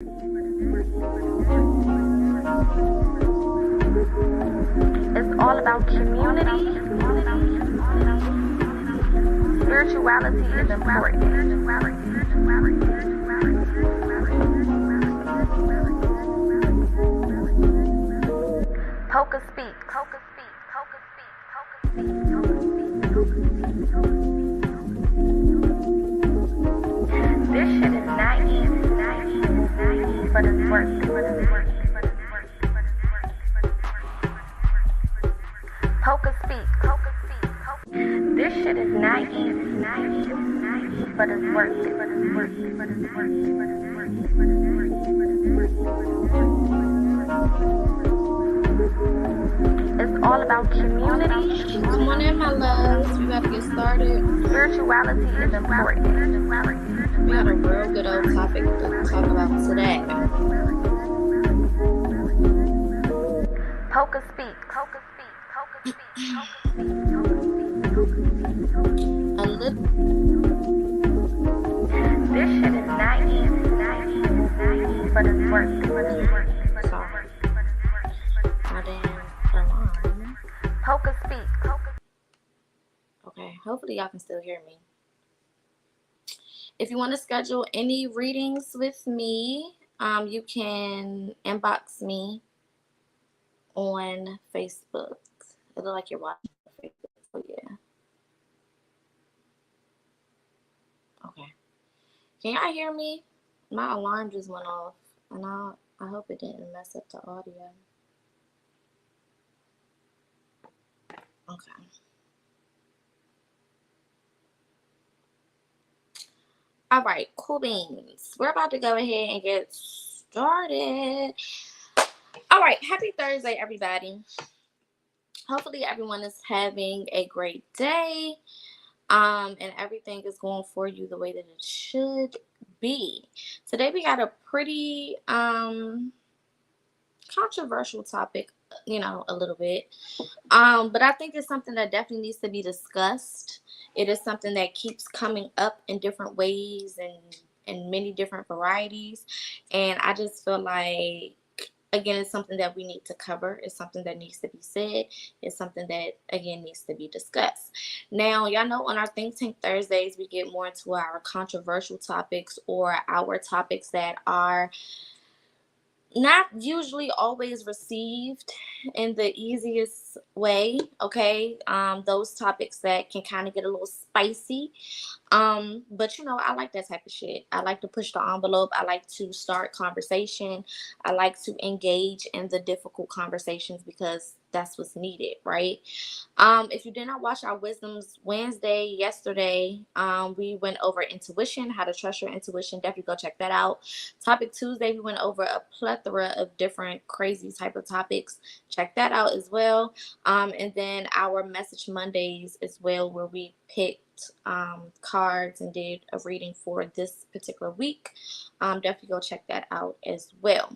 It's all about community. Spirituality is important. PocaSPEAKS. This shit is not easy, but it's worth it. PocaSPEAKS. This shit is not easy, but it's worth it. It's all about community. Come on in, my loves. We about to get started. Spirituality is important. We got a real good old topic to talk about today. PocaSPEAKS. A little. This shit is not easy, but it's worth it. Sorry. My damn alarm. PocaSPEAKS. Okay, hopefully y'all can still hear me. If you want to schedule any readings with me, you can inbox me on Facebook. It looks like you're watching Facebook, so yeah. Okay. Can y'all hear me? My alarm just went off, and I hope it didn't mess up the audio. Okay. All right, cool beans. We're about to go ahead and get started. All right, happy Thursday, everybody. Hopefully everyone is having a great day. And everything is going for you the way that it should be. Today we got a pretty controversial topic, a little bit. But I think it's something that definitely needs to be discussed. It is something that keeps coming up in different ways and in many different varieties. And I just feel like, again, it's something that we need to cover. It's something that needs to be said. It's something that, again, needs to be discussed. Now, y'all know on our Think Tank Thursdays, we get more into our controversial topics or our topics that are not usually always received in the easiest way, okay? Those topics that can kind of get a little spicy. But I like that type of shit. I like to push the envelope. I like to start conversation. I like to engage in the difficult conversations because that's what's needed, right? If you did not watch our Wisdoms Wednesday yesterday, we went over intuition, how to trust your intuition. Definitely go check that out. Topic Tuesday, we went over a plethora of different crazy type of topics. Check that out as well. And then our Message Mondays as well, where we picked cards and did a reading for this particular week. Definitely go check that out as well.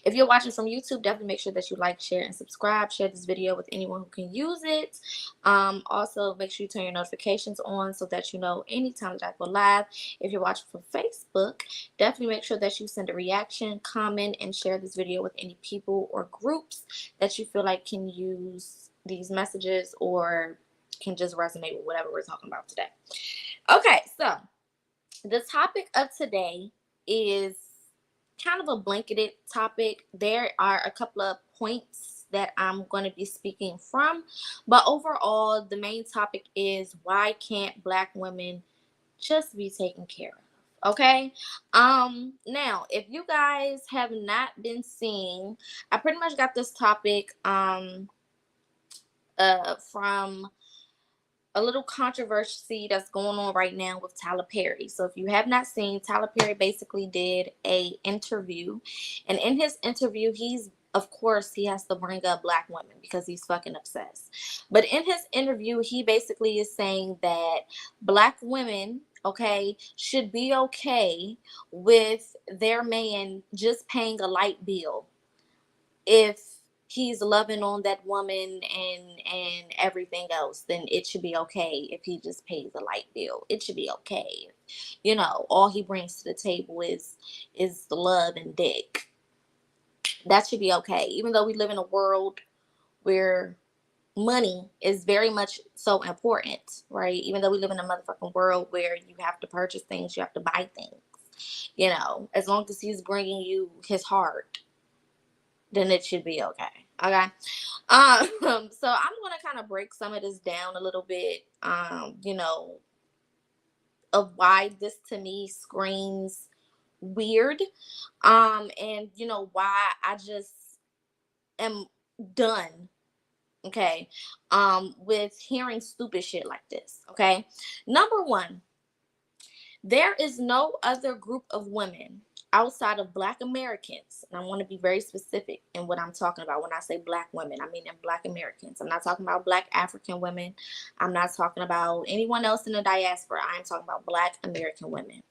If you're watching from YouTube, definitely make sure that you like, share, and subscribe. Share this video with anyone who can use it. Also, make sure you turn your notifications on so that you know anytime that I go live. If you're watching from Facebook, definitely make sure that you send a reaction, comment, and share this video with any people or groups that you feel like can use these messages or can just resonate with whatever we're talking about today. Okay, so the topic of today is kind of a blanketed topic. There are a couple of points that I'm going to be speaking from, but overall the main topic is, why can't Black women just be taken care of? Okay, now if you guys have not been seeing, I pretty much got this topic from a little controversy that's going on right now with Tyler Perry. So if you have not seen, Tyler Perry basically did a interview, and in his interview, of course, he has to bring up Black women because he's fucking obsessed. But in his interview, he basically is saying that Black women, okay, should be okay with their man just paying a light bill if he's loving on that woman and everything else, then it should be okay if he just pays the light bill. It should be okay. You know, all he brings to the table is the love and dick. That should be okay. Even though we live in a world where money is very much so important, right? Even though we live in a motherfucking world where you have to purchase things, you have to buy things, you know, as long as he's bringing you his heart, then it should be okay. Okay. So I'm going to kind of break some of this down a little bit, you know, of why this to me screams weird, and you know why I just am done, okay, with hearing stupid shit like this. Okay, number one, there is no other group of women outside of Black Americans, and I want to be very specific in what I'm talking about. When I say Black women, I mean in Black Americans. I'm not talking about Black African women. I'm not talking about anyone else in the diaspora. I'm talking about Black American women.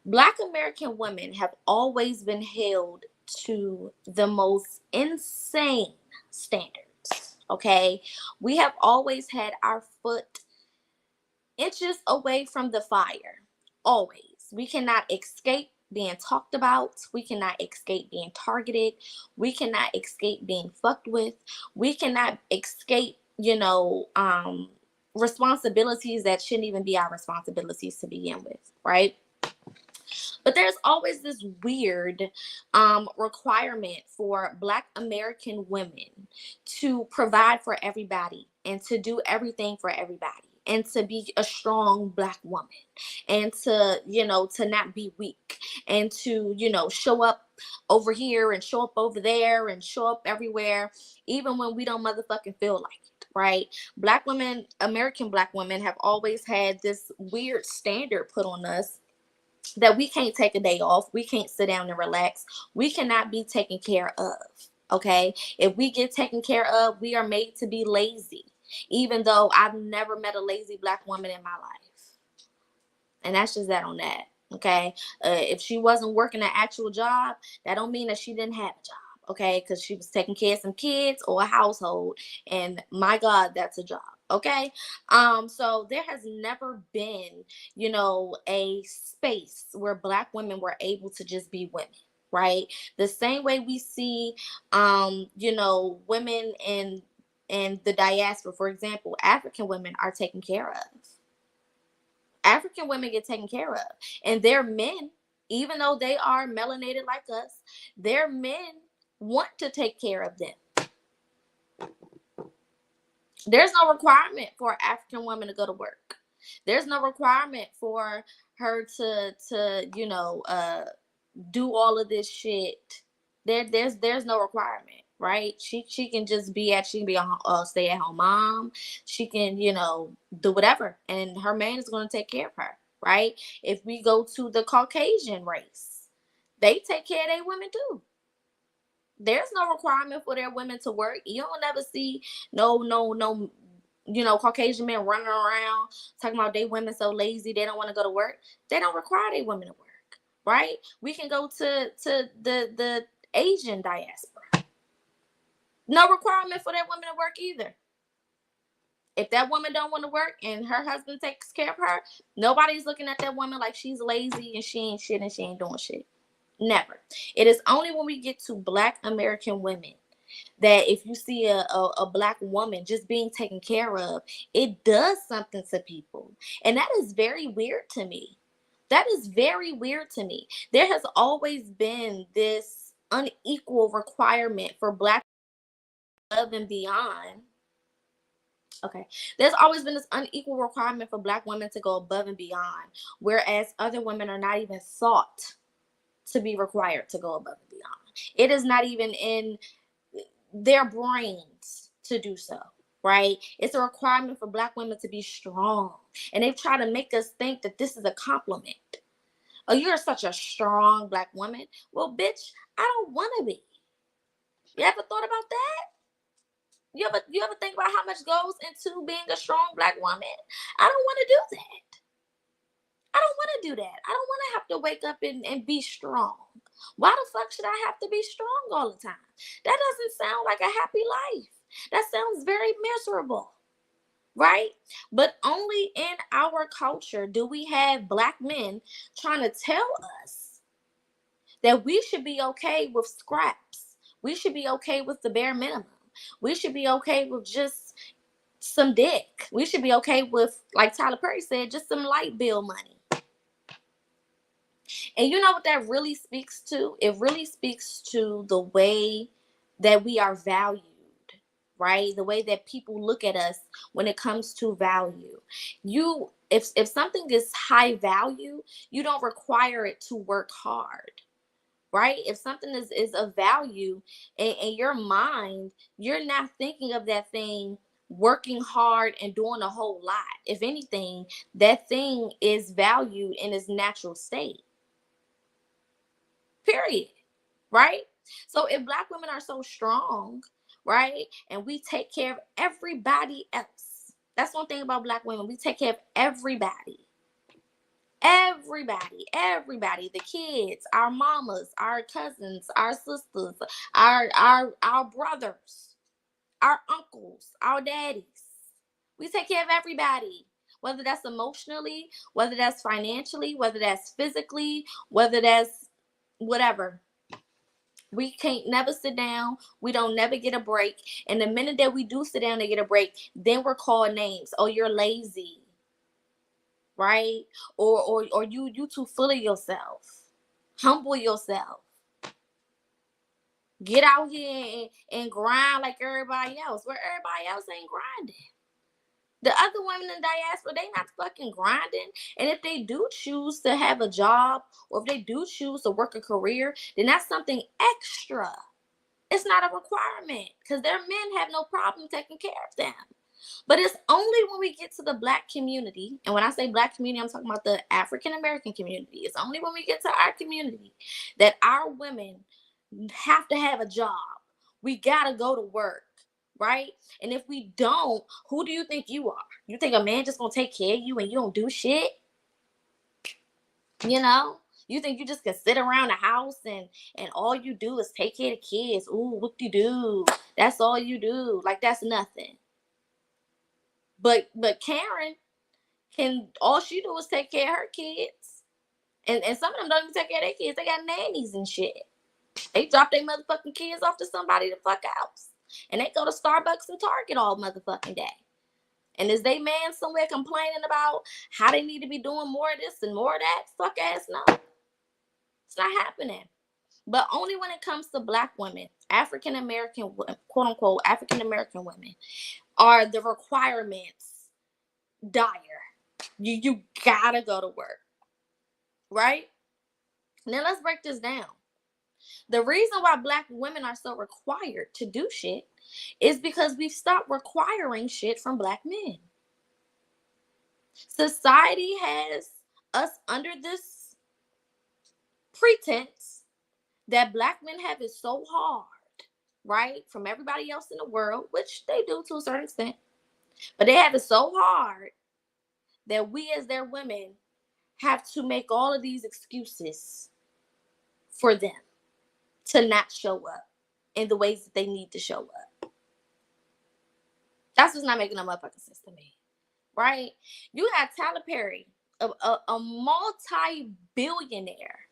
Black American women have always been held to the most insane standards. Okay, we have always had our foot inches away from the fire. Always. We cannot escape being talked about. We cannot escape being targeted. We cannot escape being fucked with. We cannot escape, you know, responsibilities that shouldn't even be our responsibilities to begin with, right? But there's always this weird requirement for Black American women to provide for everybody and to do everything for everybody and to be a strong Black woman and to, you know, to not be weak and to, you know, show up over here and show up over there and show up everywhere, even when we don't motherfucking feel like it, right? Black women, American Black women have always had this weird standard put on us that we can't take a day off. We can't sit down and relax. We cannot be taken care of. Okay. If we get taken care of, we are made to be lazy, even though I've never met a lazy Black woman in my life. And that's just that on that. Okay. If she wasn't working an actual job, that don't mean that she didn't have a job. Okay, because she was taking care of some kids or a household, and my God, that's a job. Okay, so there has never been, you know, a space where Black women were able to just be women, right? The same way we see, you know, women in the diaspora, for example, African women are taken care of. African women get taken care of, and their men, even though they are melanated like us, their men want to take care of them. There's no requirement for an African woman to go to work. There's no requirement for her to you know do all of this shit. There's no requirement, right? She can just she can be a stay at home mom. She can, you know, do whatever, and her man is going to take care of her, right? If we go to the Caucasian race, they take care of their women too. There's no requirement for their women to work. You don't ever see no, you know, Caucasian men running around talking about they women so lazy they don't want to go to work. They don't require their women to work, right? We can go to the Asian diaspora. No requirement for that woman to work either. If that woman don't want to work and her husband takes care of her, nobody's looking at that woman like she's lazy and she ain't shit and she ain't doing shit. Never. It is only when we get to Black American women that if you see a Black woman just being taken care of, it does something to people. And that is very weird to me. That is very weird to me. There has always been this unequal requirement for Black above and beyond. Okay. There's always been this unequal requirement for Black women to go above and beyond, whereas other women are not even thought to be required to go above and beyond. It is not even in their brains to do so, right? It's a requirement for Black women to be strong. And they've tried to make us think that this is a compliment. Oh, you're such a strong Black woman. Well, bitch, I don't want to be. You ever thought about that? You ever think about how much goes into being a strong Black woman? I don't want to do that. I don't want to do that. I don't want to have to wake up and be strong. Why the fuck should I have to be strong all the time? That doesn't sound like a happy life. That sounds very miserable, right? But only in our culture do we have Black men trying to tell us that we should be okay with scraps. We should be okay with the bare minimum. We should be okay with just some dick. We should be okay with, like Tyler Perry said, just some light bill money. And you know what that really speaks to? It really speaks to the way that we are valued, right? The way that people look at us when it comes to value. If something is high value, you don't require it to work hard. Right? If something is of value in your mind, you're not thinking of that thing working hard and doing a whole lot. If anything, that thing is valued in its natural state. Period. Right? So if Black women are so strong, right, and we take care of everybody else, that's one thing about Black women. We take care of everybody. Everybody, the kids, our mamas, our cousins, our sisters, our brothers, our uncles, our daddies. We take care of everybody, whether that's emotionally, whether that's financially, whether that's physically, whether that's whatever. We can't never sit down. We don't never get a break. And the minute that we do sit down and get a break, then we're called names. Oh, you're lazy. Right? Or you too full of yourself. Humble yourself. Get out here and grind like everybody else, where everybody else ain't grinding. The other women in diaspora, they not fucking grinding. And if they do choose to have a job, or if they do choose to work a career, then that's something extra. It's not a requirement, because their men have no problem taking care of them. But it's only when we get to the Black community, and when I say Black community, I'm talking about the African American community. It's only when we get to our community that our women have to have a job. We gotta go to work, right? And if we don't, who do you think you are? You think a man just gonna take care of you and you don't do shit? You know? You think you just can sit around the house and all you do is take care of the kids? Ooh, whoop-de-doo. That's all you do. Like, that's nothing. But Karen all she do is take care of her kids. And some of them don't even take care of their kids. They got nannies and shit. They drop their motherfucking kids off to somebody the fuck else. And they go to Starbucks and Target all motherfucking day. And is they man somewhere complaining about how they need to be doing more of this and more of that? Fuck ass no. It's not happening. But only when it comes to Black women, African American, quote unquote, African American women, are the requirements dire. You gotta go to work, right? Now let's break this down. The reason why Black women are so required to do shit is because we've stopped requiring shit from Black men. Society has us under this pretense that Black men have it so hard, right, from everybody else in the world, which they do to a certain extent, but they have it so hard that we as their women have to make all of these excuses for them to not show up in the ways that they need to show up. That's what's not making no motherfucking sense to me, right? You have Tyler Perry, a multi-billionaire,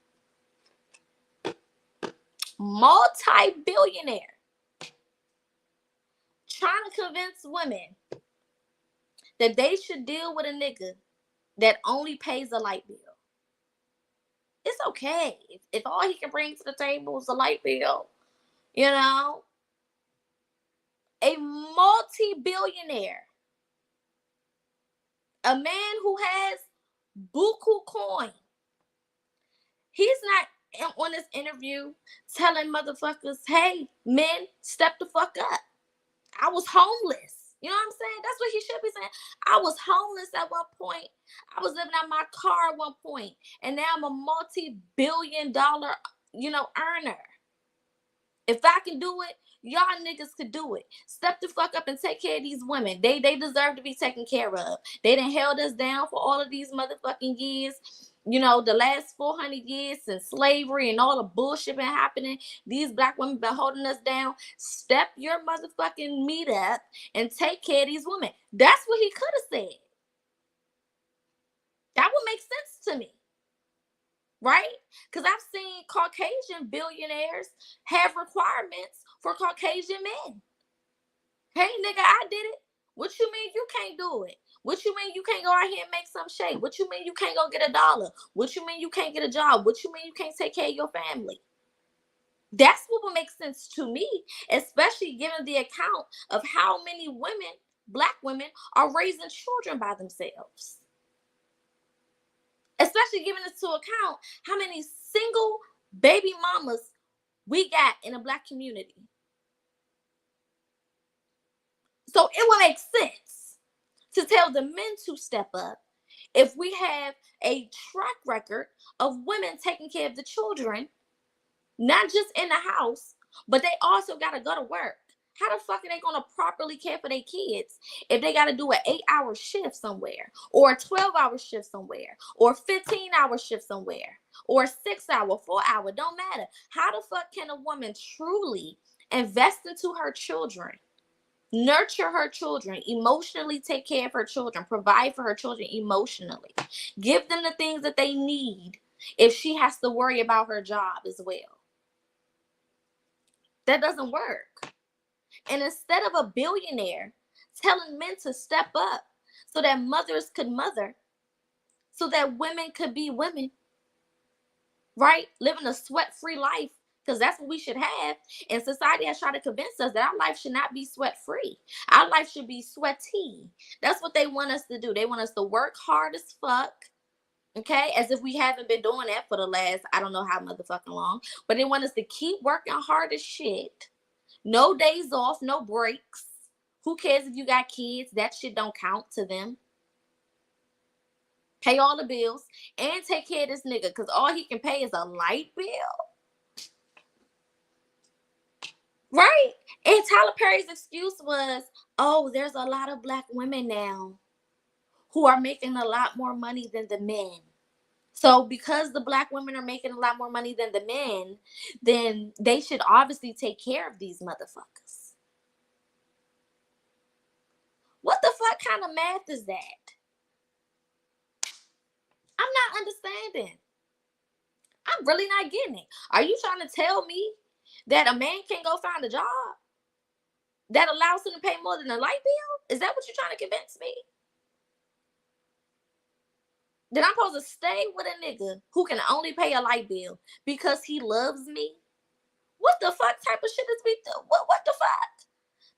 trying to convince women that they should deal with a nigga that only pays a light bill. It's okay if all he can bring to the table is a light bill, you know? A multi-billionaire, a man who has buku coin. He's not on this interview telling motherfuckers, hey, men, step the fuck up. I was homeless. You know what I'm saying? That's what he should be saying. I was homeless at one point. I was living out my car at one point. And now I'm a multi-billion-dollar, earner. If I can do it, y'all niggas could do it. Step the fuck up and take care of these women. They deserve to be taken care of. They done held us down for all of these motherfucking years. You know, the last 400 years since slavery and all the bullshit been happening, these black women been holding us down. Step your motherfucking meat up and take care of these women. That's what he could have said. That would make sense to me. Right? Because I've seen Caucasian billionaires have requirements for Caucasian men. Hey, nigga, I did it. What you mean you can't do it? What you mean you can't go out here and make some shake? What you mean you can't go get $1? What you mean you can't get a job? What you mean you can't take care of your family? That's what would make sense to me, especially given the account of how many women, black women, are raising children by themselves. Especially given into account how many single baby mamas we got in a black community. So it would make sense to tell the men to step up if we have a track record of women taking care of the children, not just in the house, but they also got to go to work. How the fuck are they going to properly care for their kids if they got to do an 8-hour shift somewhere, or a 12-hour shift somewhere, or a 15-hour shift somewhere, or a 6-hour, 4-hour? Don't matter. How the fuck can a woman truly invest into her children, nurture her children, emotionally take care of her children, provide for her children emotionally, give them the things that they need if she has to worry about her job as well? That doesn't work. And instead of a billionaire telling men to step up so that mothers could mother, so that women could be women, right? Living a sweat-free life, because that's what we should have. And society has tried to convince us that our life should not be sweat-free. Our life should be sweaty. That's what they want us to do. They want us to work hard as fuck, okay? As if we haven't been doing that for the last, I don't know how motherfucking long. But they want us to keep working hard as shit. No days off, no breaks. Who cares if you got kids? That shit don't count to them. Pay all the bills and take care of this nigga, because all he can pay is a light bill. Right? And Tyler Perry's excuse was, oh, there's a lot of black women now who are making a lot more money than the men. So because the black women are making a lot more money than the men, then they should obviously take care of these motherfuckers. What the fuck kind of math is that? I'm not understanding. I'm really not getting it. Are you trying to tell me that a man can't go find a job that allows him to pay more than a light bill? Is that what you're trying to convince me? That I'm supposed to stay with a nigga who can only pay a light bill because he loves me? What the fuck type of shit is we do? What the fuck?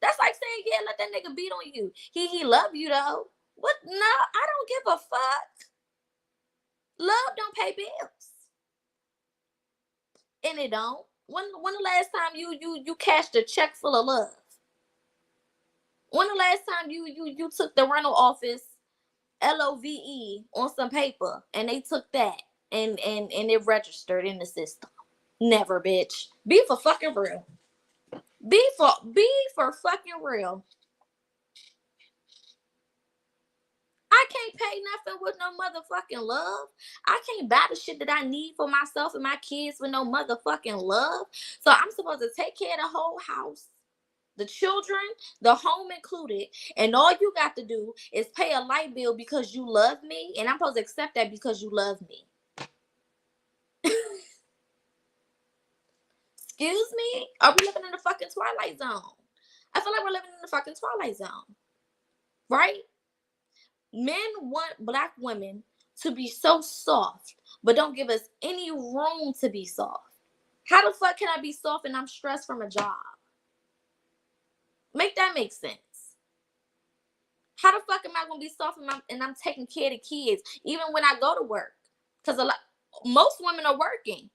That's like saying, yeah, let that nigga beat on you. He love you though. What? No, I don't give a fuck. Love don't pay bills. And it don't. When the last time you cashed a check full of love? When the last time you took the rental office LOVE on some paper and they took that and it registered in the system? Never, bitch. Be for fucking real. Be for fucking real. I can't pay nothing with no motherfucking love. I can't buy the shit that I need for myself and my kids with no motherfucking love. So I'm supposed to take care of the whole house, the children, the home included, and all you got to do is pay a light bill because you love me, and I'm supposed to accept that because you love me. Excuse me? Are we living in the fucking Twilight Zone? I feel like we're living in the fucking Twilight Zone. Right? Men want black women to be so soft, but don't give us any room to be soft. How the fuck can I be soft and I'm stressed from a job? Make that make sense. How the fuck am I gonna be soft and I'm taking care of the kids even when I go to work? Because most women are working.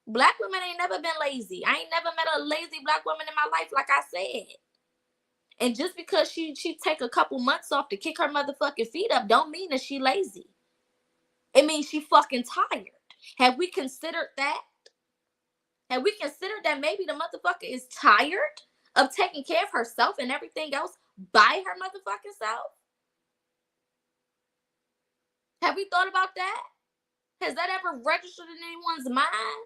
Black women ain't never been lazy. I ain't never met a lazy black woman in my life, like I said. And just because she take a couple months off to kick her motherfucking feet up don't mean that she lazy. It means she fucking tired. Have we considered that? Have we considered that maybe the motherfucker is tired of taking care of herself and everything else by her motherfucking self? Have we thought about that? Has that ever registered in anyone's mind?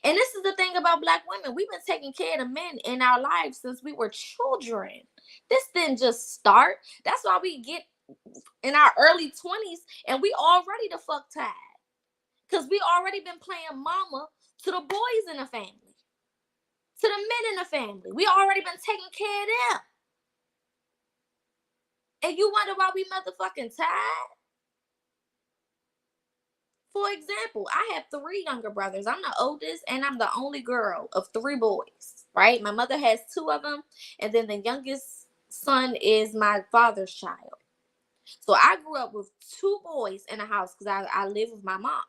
And this is the thing about Black women. We've been taking care of the men in our lives since we were children. This didn't just start. That's why we get in our early 20s and we already the fuck tied. Because we already been playing mama to the boys in the family, to the men in the family. We already been taking care of them. And you wonder why we motherfucking tied? For example, I have 3 younger brothers. I'm the oldest and I'm the only girl of 3 boys, right? My mother has 2 of them, and then the youngest son is my father's child. So I grew up with 2 boys in the house because I live with my mom.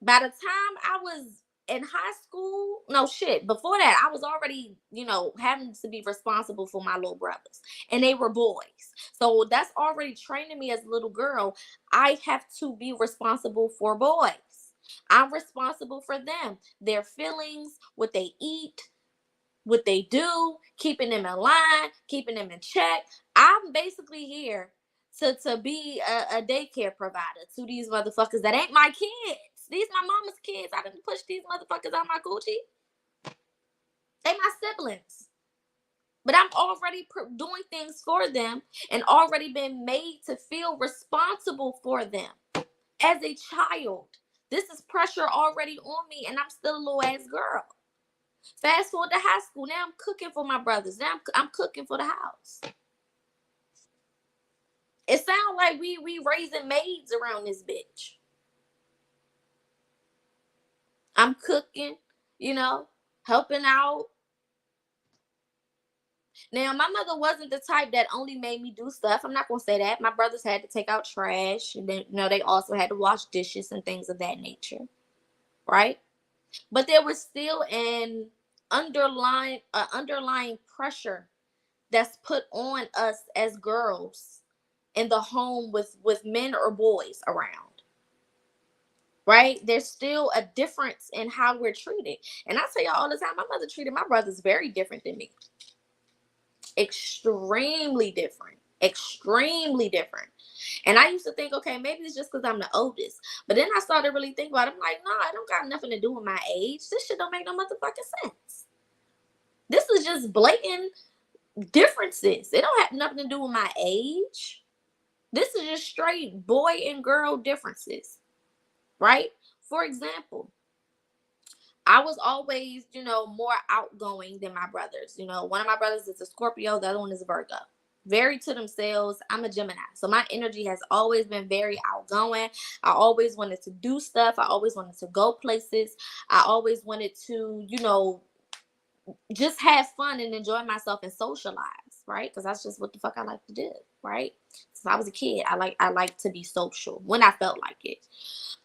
By the time I was in high school, no shit, before that, I was already, having to be responsible for my little brothers. And they were boys. So that's already training me as a little girl. I have to be responsible for boys. I'm responsible for them, their feelings, what they eat, what they do, keeping them in line, keeping them in check. I'm basically here to be a daycare provider to these motherfuckers that ain't my kids. These my mama's kids. I didn't push these motherfuckers out my Gucci. They my siblings. But I'm already doing things for them and already been made to feel responsible for them as a child. This is pressure already on me, and I'm still a little ass girl. Fast forward to high school. Now I'm cooking for my brothers. Now I'm cooking for the house. It sounds like we raising maids around this bitch. I'm cooking, helping out. Now, my mother wasn't the type that only made me do stuff. I'm not going to say that. My brothers had to take out trash. And then, they also had to wash dishes and things of that nature. Right? But there was still an underlying pressure that's put on us as girls in the home with men or boys around. Right? There's still a difference in how we're treated. And I tell y'all all the time, my mother treated my brothers very different than me. Extremely different. And I used to think, okay, maybe it's just because I'm the oldest. But then I started really thinking about it. I'm like, no, I don't got nothing to do with my age. This shit don't make no motherfucking sense. This is just blatant differences. It don't have nothing to do with my age. This is just straight boy and girl differences. Right? For example, I was always, more outgoing than my brothers. One of my brothers is a Scorpio, the other one is a Virgo. Very to themselves. I'm a Gemini. So my energy has always been very outgoing. I always wanted to do stuff. I always wanted to go places. I always wanted to, just have fun and enjoy myself and socialize, right? Because that's just what the fuck I like to do, right? Since I was a kid, I like to be social when I felt like it.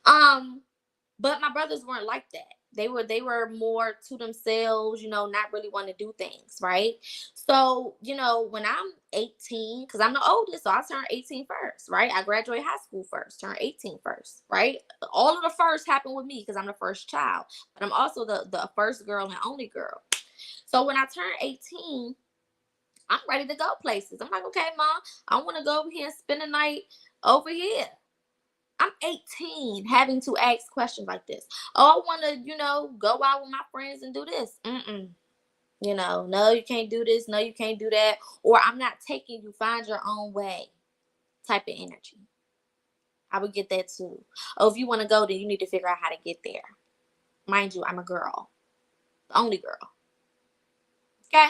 But my brothers weren't like that. They were more to themselves, not really want to do things, right? So, when I'm 18, because I'm the oldest, so I turned 18 first, right? I graduated high school first, turned 18 first, right? All of the first happened with me because I'm the first child, but I'm also the first girl and only girl. So when I turned 18, I'm ready to go places. I'm like, okay, Mom, I want to go over here and spend the night over here. I'm 18 having to ask questions like this. Oh, I want to, go out with my friends and do this. No, you can't do this. No, you can't do that. Or I'm not taking you. Find your own way type of energy. I would get that too. Oh, if you want to go, then you need to figure out how to get there. Mind you, I'm a girl. The only girl. Okay?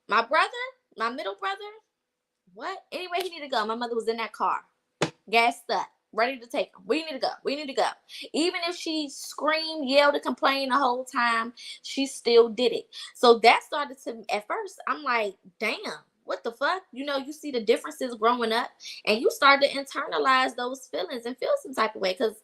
My brother, my middle brother, what? Anyway, he needed to go. My mother was in that car. Gassed up. Ready to take him. We need to go. Even if she screamed, yelled, and complained the whole time, she still did it. So that started to, at first, I'm like, damn, what the fuck? You see the differences growing up, and you start to internalize those feelings and feel some type of way. Because,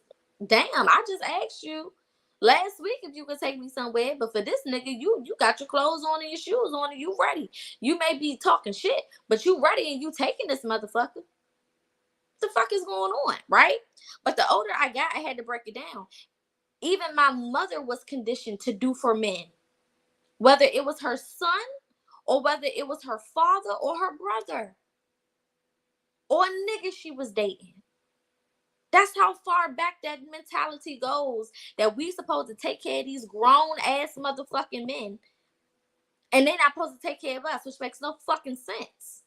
damn, I just asked you last week if you could take me somewhere, but for this nigga, you got your clothes on and your shoes on and you ready. You may be talking shit, but you ready and you taking this motherfucker. The fuck is going on, right? But the older I got, I had to break it down. Even my mother was conditioned to do for men, whether it was her son or whether it was her father or her brother or a nigga she was dating. That's how far back that mentality goes, that we supposed to take care of these grown ass motherfucking men, and they not supposed to take care of us, which makes no fucking sense.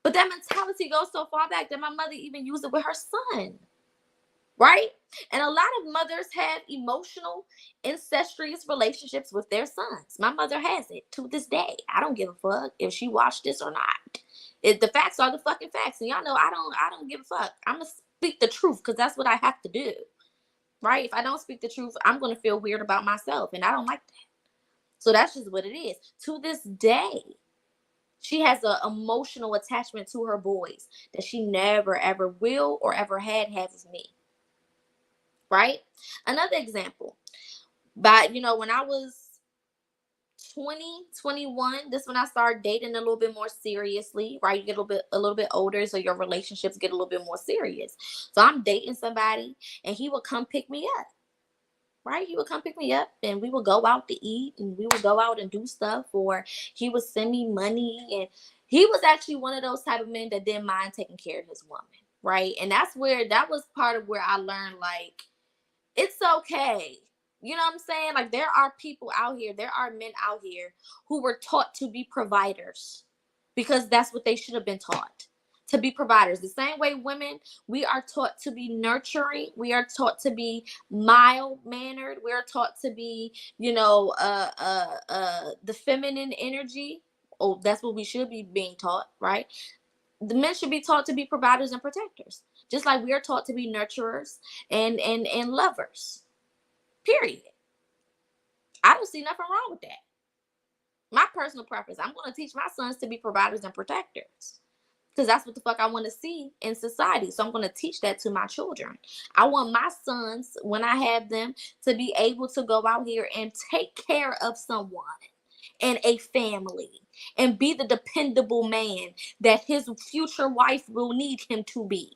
But that mentality goes so far back that my mother even used it with her son. Right? And a lot of mothers have emotional, incestuous relationships with their sons. My mother has it to this day. I don't give a fuck if she watched this or not. The facts are the fucking facts. And y'all know I don't give a fuck. I'm gonna speak the truth because that's what I have to do. Right? If I don't speak the truth, I'm gonna feel weird about myself. And I don't like that. So that's just what it is. To this day, she has an emotional attachment to her boys that she never ever will or ever had with me. Right? Another example, when I was 20, 21, this when I started dating a little bit more seriously, right? You get a little bit older, so your relationships get a little bit more serious. So I'm dating somebody and he would come pick me up. Right? He would come pick me up and we would go out to eat and we would go out and do stuff, or he would send me money. And he was actually one of those type of men that didn't mind taking care of his woman. Right? And that was part of where I learned, like, it's okay. You know what I'm saying? Like, there are people out here, there are men out here who were taught to be providers because that's what they should have been taught, to be providers. The same way women, we are taught to be nurturing. We are taught to be mild mannered. We are taught to be, the feminine energy. Oh, that's what we should be being taught, right? The men should be taught to be providers and protectors, just like we are taught to be nurturers and lovers. Period. I don't see nothing wrong with that. My personal preference, I'm going to teach my sons to be providers and protectors because that's what the fuck I want to see in society. So I'm going to teach that to my children. I want my sons, when I have them, to be able to go out here and take care of someone and a family and be the dependable man that his future wife will need him to be.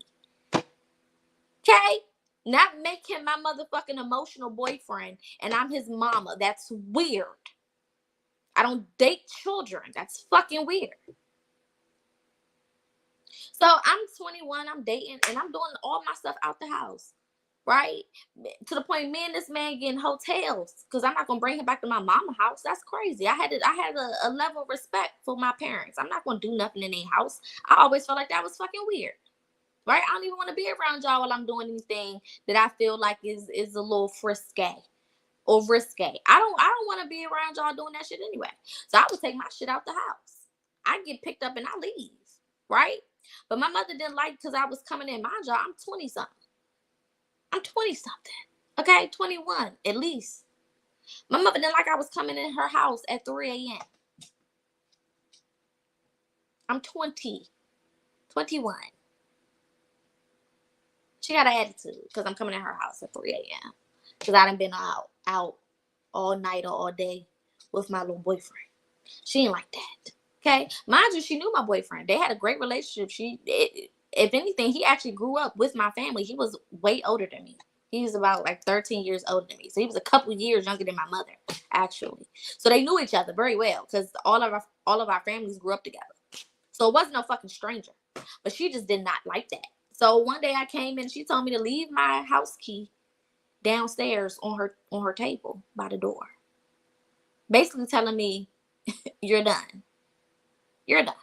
Okay? Not make him my motherfucking emotional boyfriend and I'm his mama. That's weird. I don't date children. That's fucking weird. So I'm 21, I'm dating, and I'm doing all my stuff out the house. Right? To the point, me and this man getting hotels because I'm not gonna bring him back to my mama's house. That's crazy. I had a level of respect for my parents. I'm not gonna do nothing in their house. I always felt like that was fucking weird. Right? I don't even want to be around y'all while I'm doing anything that I feel like is a little frisky or risque. I don't want to be around y'all doing that shit anyway. So I would take my shit out the house. I get picked up and I leave. Right? But my mother didn't like because I was coming in. Mind y'all, I'm 20 something. I'm 20 something. Okay, 21 at least. My mother didn't like I was coming in her house at 3 a.m. I'm 20, 21. She got an attitude because I'm coming in her house at 3 a.m. Because I done been out all night or all day with my little boyfriend. She ain't like that. Okay? Mind you, she knew my boyfriend. They had a great relationship. If anything, he actually grew up with my family. He was way older than me. He was about like 13 years older than me. So he was a couple years younger than my mother, actually. So they knew each other very well because all of our families grew up together. So it wasn't no fucking stranger. But she just did not like that. So one day I came in, she told me to leave my house key downstairs on her table by the door. Basically telling me, you're done. You're done.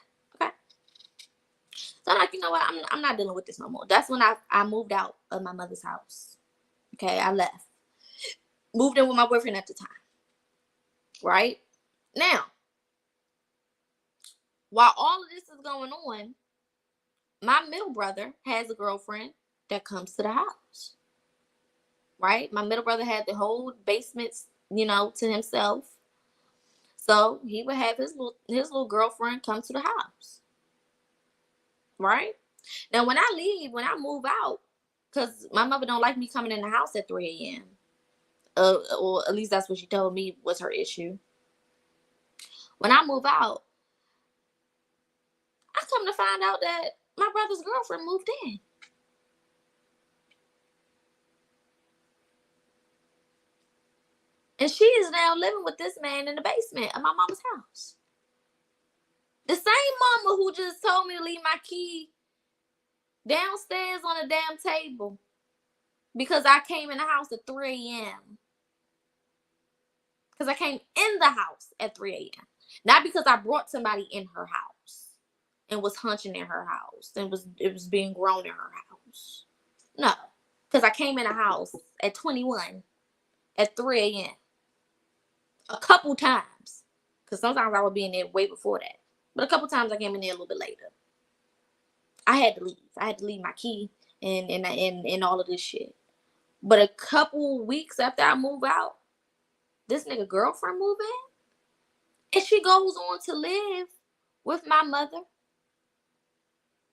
Okay. So I'm like, you know what? I'm not dealing with this no more. That's when I moved out of my mother's house. Okay, I left. Moved in with my boyfriend at the time. Right? Now, while all of this is going on, my middle brother has a girlfriend that comes to the house. Right? My middle brother had the whole basement, to himself. So he would have his little girlfriend come to the house. Right? Now, when I move out, because my mother don't like me coming in the house at 3 a.m. Or at least that's what she told me was her issue. When I move out, I come to find out that my brother's girlfriend moved in. And she is now living with this man in the basement of my mama's house. The same mama who just told me to leave my key downstairs on a damn table because I came in the house at 3 a.m. Because I came in the house at 3 a.m. Not because I brought somebody in her house and was hunching in her house and it was being grown in her house. No. Because I came in the house at 21 at 3 a.m. a couple times. Because sometimes I would be in there way before that. But a couple times I came in there a little bit later. I had to leave. I had to leave my key and all of this shit. But a couple weeks after I move out, this nigga girlfriend move in. And she goes on to live with my mother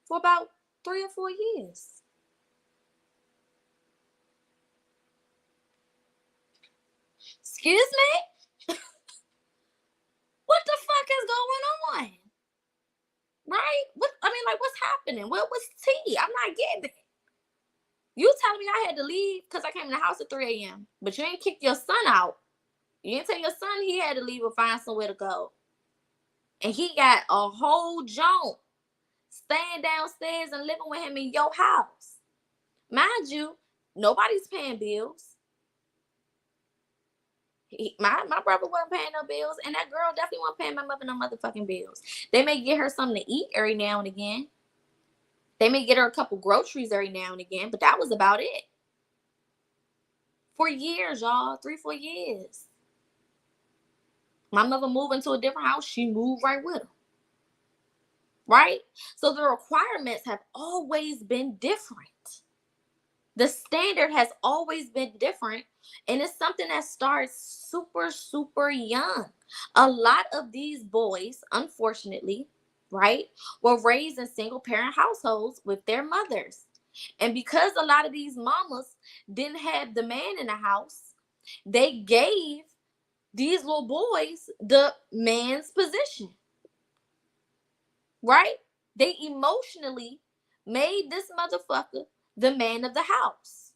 for about 3 or 4 years. Excuse me? What the fuck is going on? Right? What's happening? What was tea? I'm not getting it. You telling me I had to leave because I came in the house at 3 a.m. But you ain't kick your son out. You didn't tell your son he had to leave or find somewhere to go. And he got a whole jaunt staying downstairs and living with him in your house. Mind you, nobody's paying bills. My brother wasn't paying no bills, and that girl definitely wasn't paying my mother no motherfucking bills. They may get her something to eat every now and again. They may get her a couple groceries every now and again, but that was about it. For years, y'all. 3-4 years. My mother moved into a different house. She moved right with her. Right? So the requirements have always been different. The standard has always been different. And it's something that starts super, super young. A lot of these boys, unfortunately, right, were raised in single parent households with their mothers. And because a lot of these mamas didn't have the man in the house, they gave these little boys the man's position. Right? They emotionally made this motherfucker the man of the house.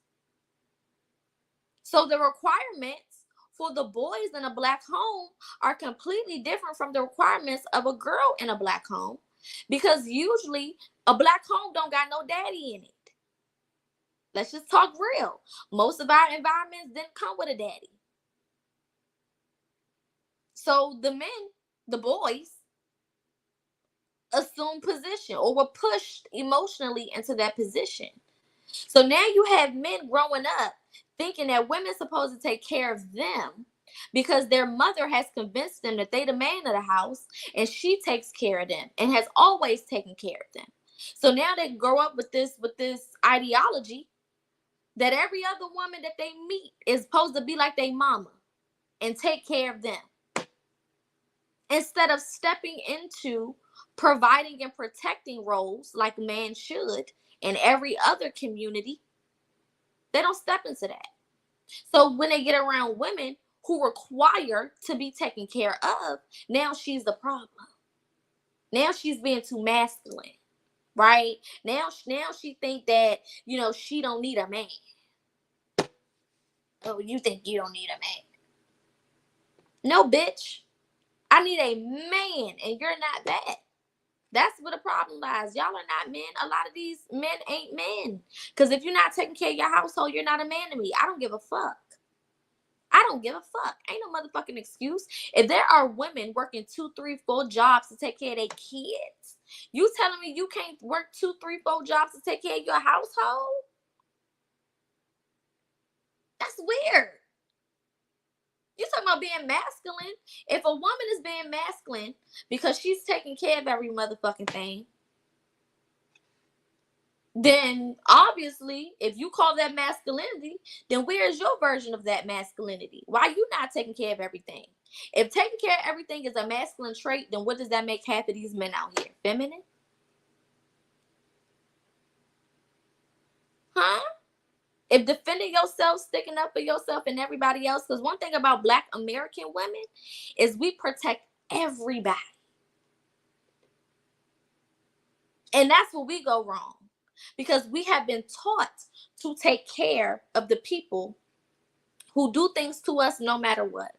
So the requirements for the boys in a black home are completely different from the requirements of a girl in a black home, because usually a black home don't got no daddy in it. Let's just talk real. Most of our environments didn't come with a daddy. So the men, the boys, assumed position or were pushed emotionally into that position. So now you have men growing up thinking that women's supposed to take care of them because their mother has convinced them that they the man of the house and she takes care of them and has always taken care of them. So now they grow up with this ideology that every other woman that they meet is supposed to be like their mama and take care of them, instead of stepping into providing and protecting roles like man should in every other community. They don't step into that. So when they get around women who require to be taken care of, now she's the problem. Now she's being too masculine, right? Now she think that, she don't need a man. Oh, you think you don't need a man? No, bitch. I need a man, and you're not that. That's where the problem lies. Y'all are not men. A lot of these men ain't men. Because if you're not taking care of your household, you're not a man to me. I don't give a fuck. I don't give a fuck. Ain't no motherfucking excuse. If there are women working 2, 3, 4 jobs to take care of their kids, you telling me you can't work 2, 3, 4 jobs to take care of your household? That's weird. You talking about being masculine? If a woman is being masculine because she's taking care of every motherfucking thing, then obviously, if you call that masculinity, then where's your version of that masculinity? Why are you not taking care of everything? If taking care of everything is a masculine trait, then what does that make half of these men out here? Feminine? Huh? If defending yourself, sticking up for yourself and everybody else, because one thing about Black American women is we protect everybody. And that's where we go wrong. Because we have been taught to take care of the people who do things to us no matter what.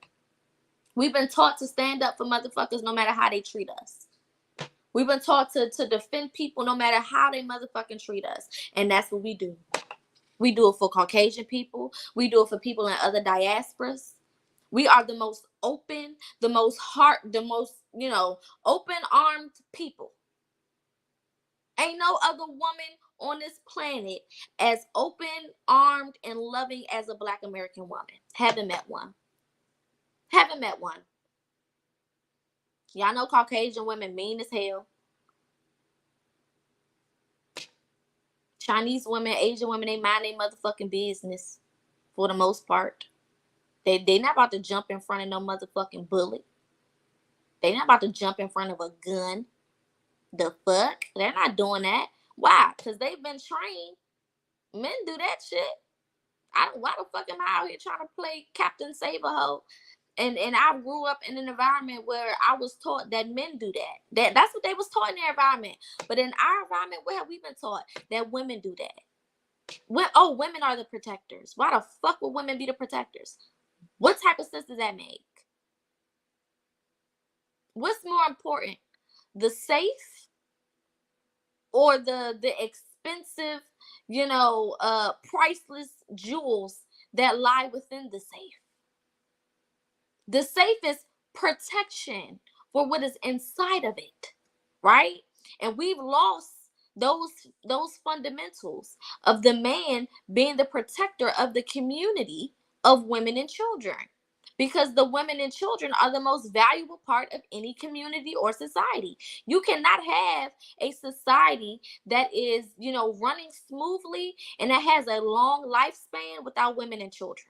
We've been taught to stand up for motherfuckers no matter how they treat us. We've been taught to defend people no matter how they motherfucking treat us. And that's what we do. We do it for Caucasian people. We do it for people in other diasporas. We are the most open, the most open armed people. Ain't no other woman on this planet as open armed and loving as a Black American woman. Haven't met one. Haven't met one. Y'all know Caucasian women mean as hell. Chinese women, Asian women, they mind their motherfucking business for the most part. They not about to jump in front of no motherfucking bullet. They not about to jump in front of a gun. The fuck? They're not doing that. Why? Because they've been trained. Men do that shit. Why the fuck am I out here trying to play Captain Saberho? And I grew up in an environment where I was taught that men do that. That's what they was taught in their environment. But in our environment, where have we been taught that women do that? Women are the protectors. Why the fuck would women be the protectors? What type of sense does that make? What's more important? The safe or the expensive, priceless jewels that lie within the safe? The safe is protection for what is inside of it, right? And we've lost those fundamentals of the man being the protector of the community of women and children, because the women and children are the most valuable part of any community or society. You cannot have a society that is, running smoothly and that has a long lifespan without women and children.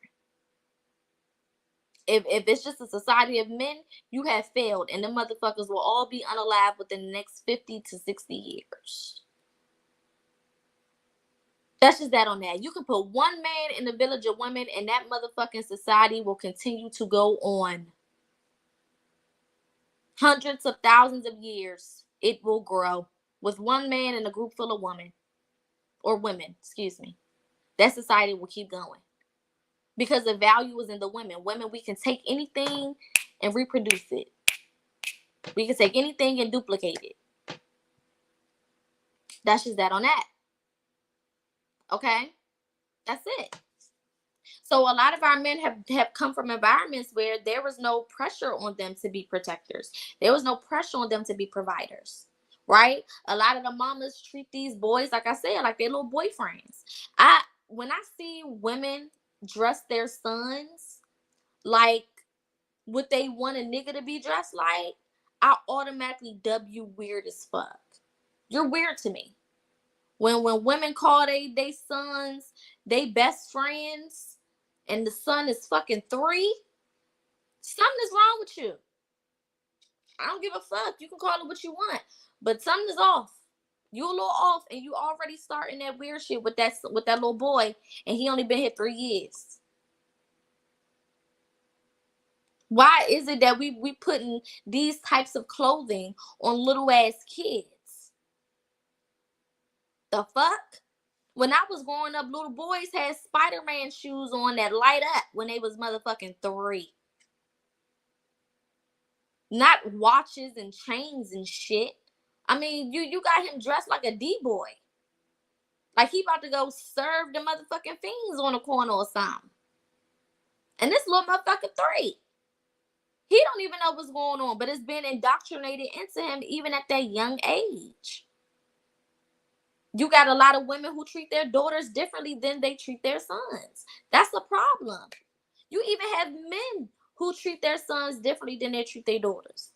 If it's just a society of men, you have failed, and the motherfuckers will all be unalive within the next 50 to 60 years. That's just that on that. You can put one man in the village of women, and that motherfucking society will continue to go on. Hundreds of thousands of years, it will grow with one man in a group full of women. Or women, excuse me. That society will keep going. Because the value is in the women. Women, we can take anything and reproduce it. We can take anything and duplicate it. That's just that on that. Okay? That's it. So a lot of our men have come from environments where there was no pressure on them to be protectors. There was no pressure on them to be providers. Right? A lot of the mamas treat these boys, like I said, like their little boyfriends. When I see women dress their sons like what they want a nigga to be dressed like, I automatically dub you weird as fuck. You're weird to me. When women call they sons they best friends and the son is fucking 3, something is wrong with you. I don't give a fuck. You can call it what you want, but something is off. You a little off, and you already starting that weird shit with that little boy, and he only been here 3 years. Why is it that we putting these types of clothing on little ass kids? The fuck? When I was growing up, little boys had Spider-Man shoes on that light up when they was motherfucking 3. Not watches and chains and shit. I mean, you got him dressed like a D-boy. Like he about to go serve the motherfucking fiends on a corner or something. And this little motherfucker 3. He don't even know what's going on, but it's been indoctrinated into him even at that young age. You got a lot of women who treat their daughters differently than they treat their sons. That's a problem. You even have men who treat their sons differently than they treat their daughters.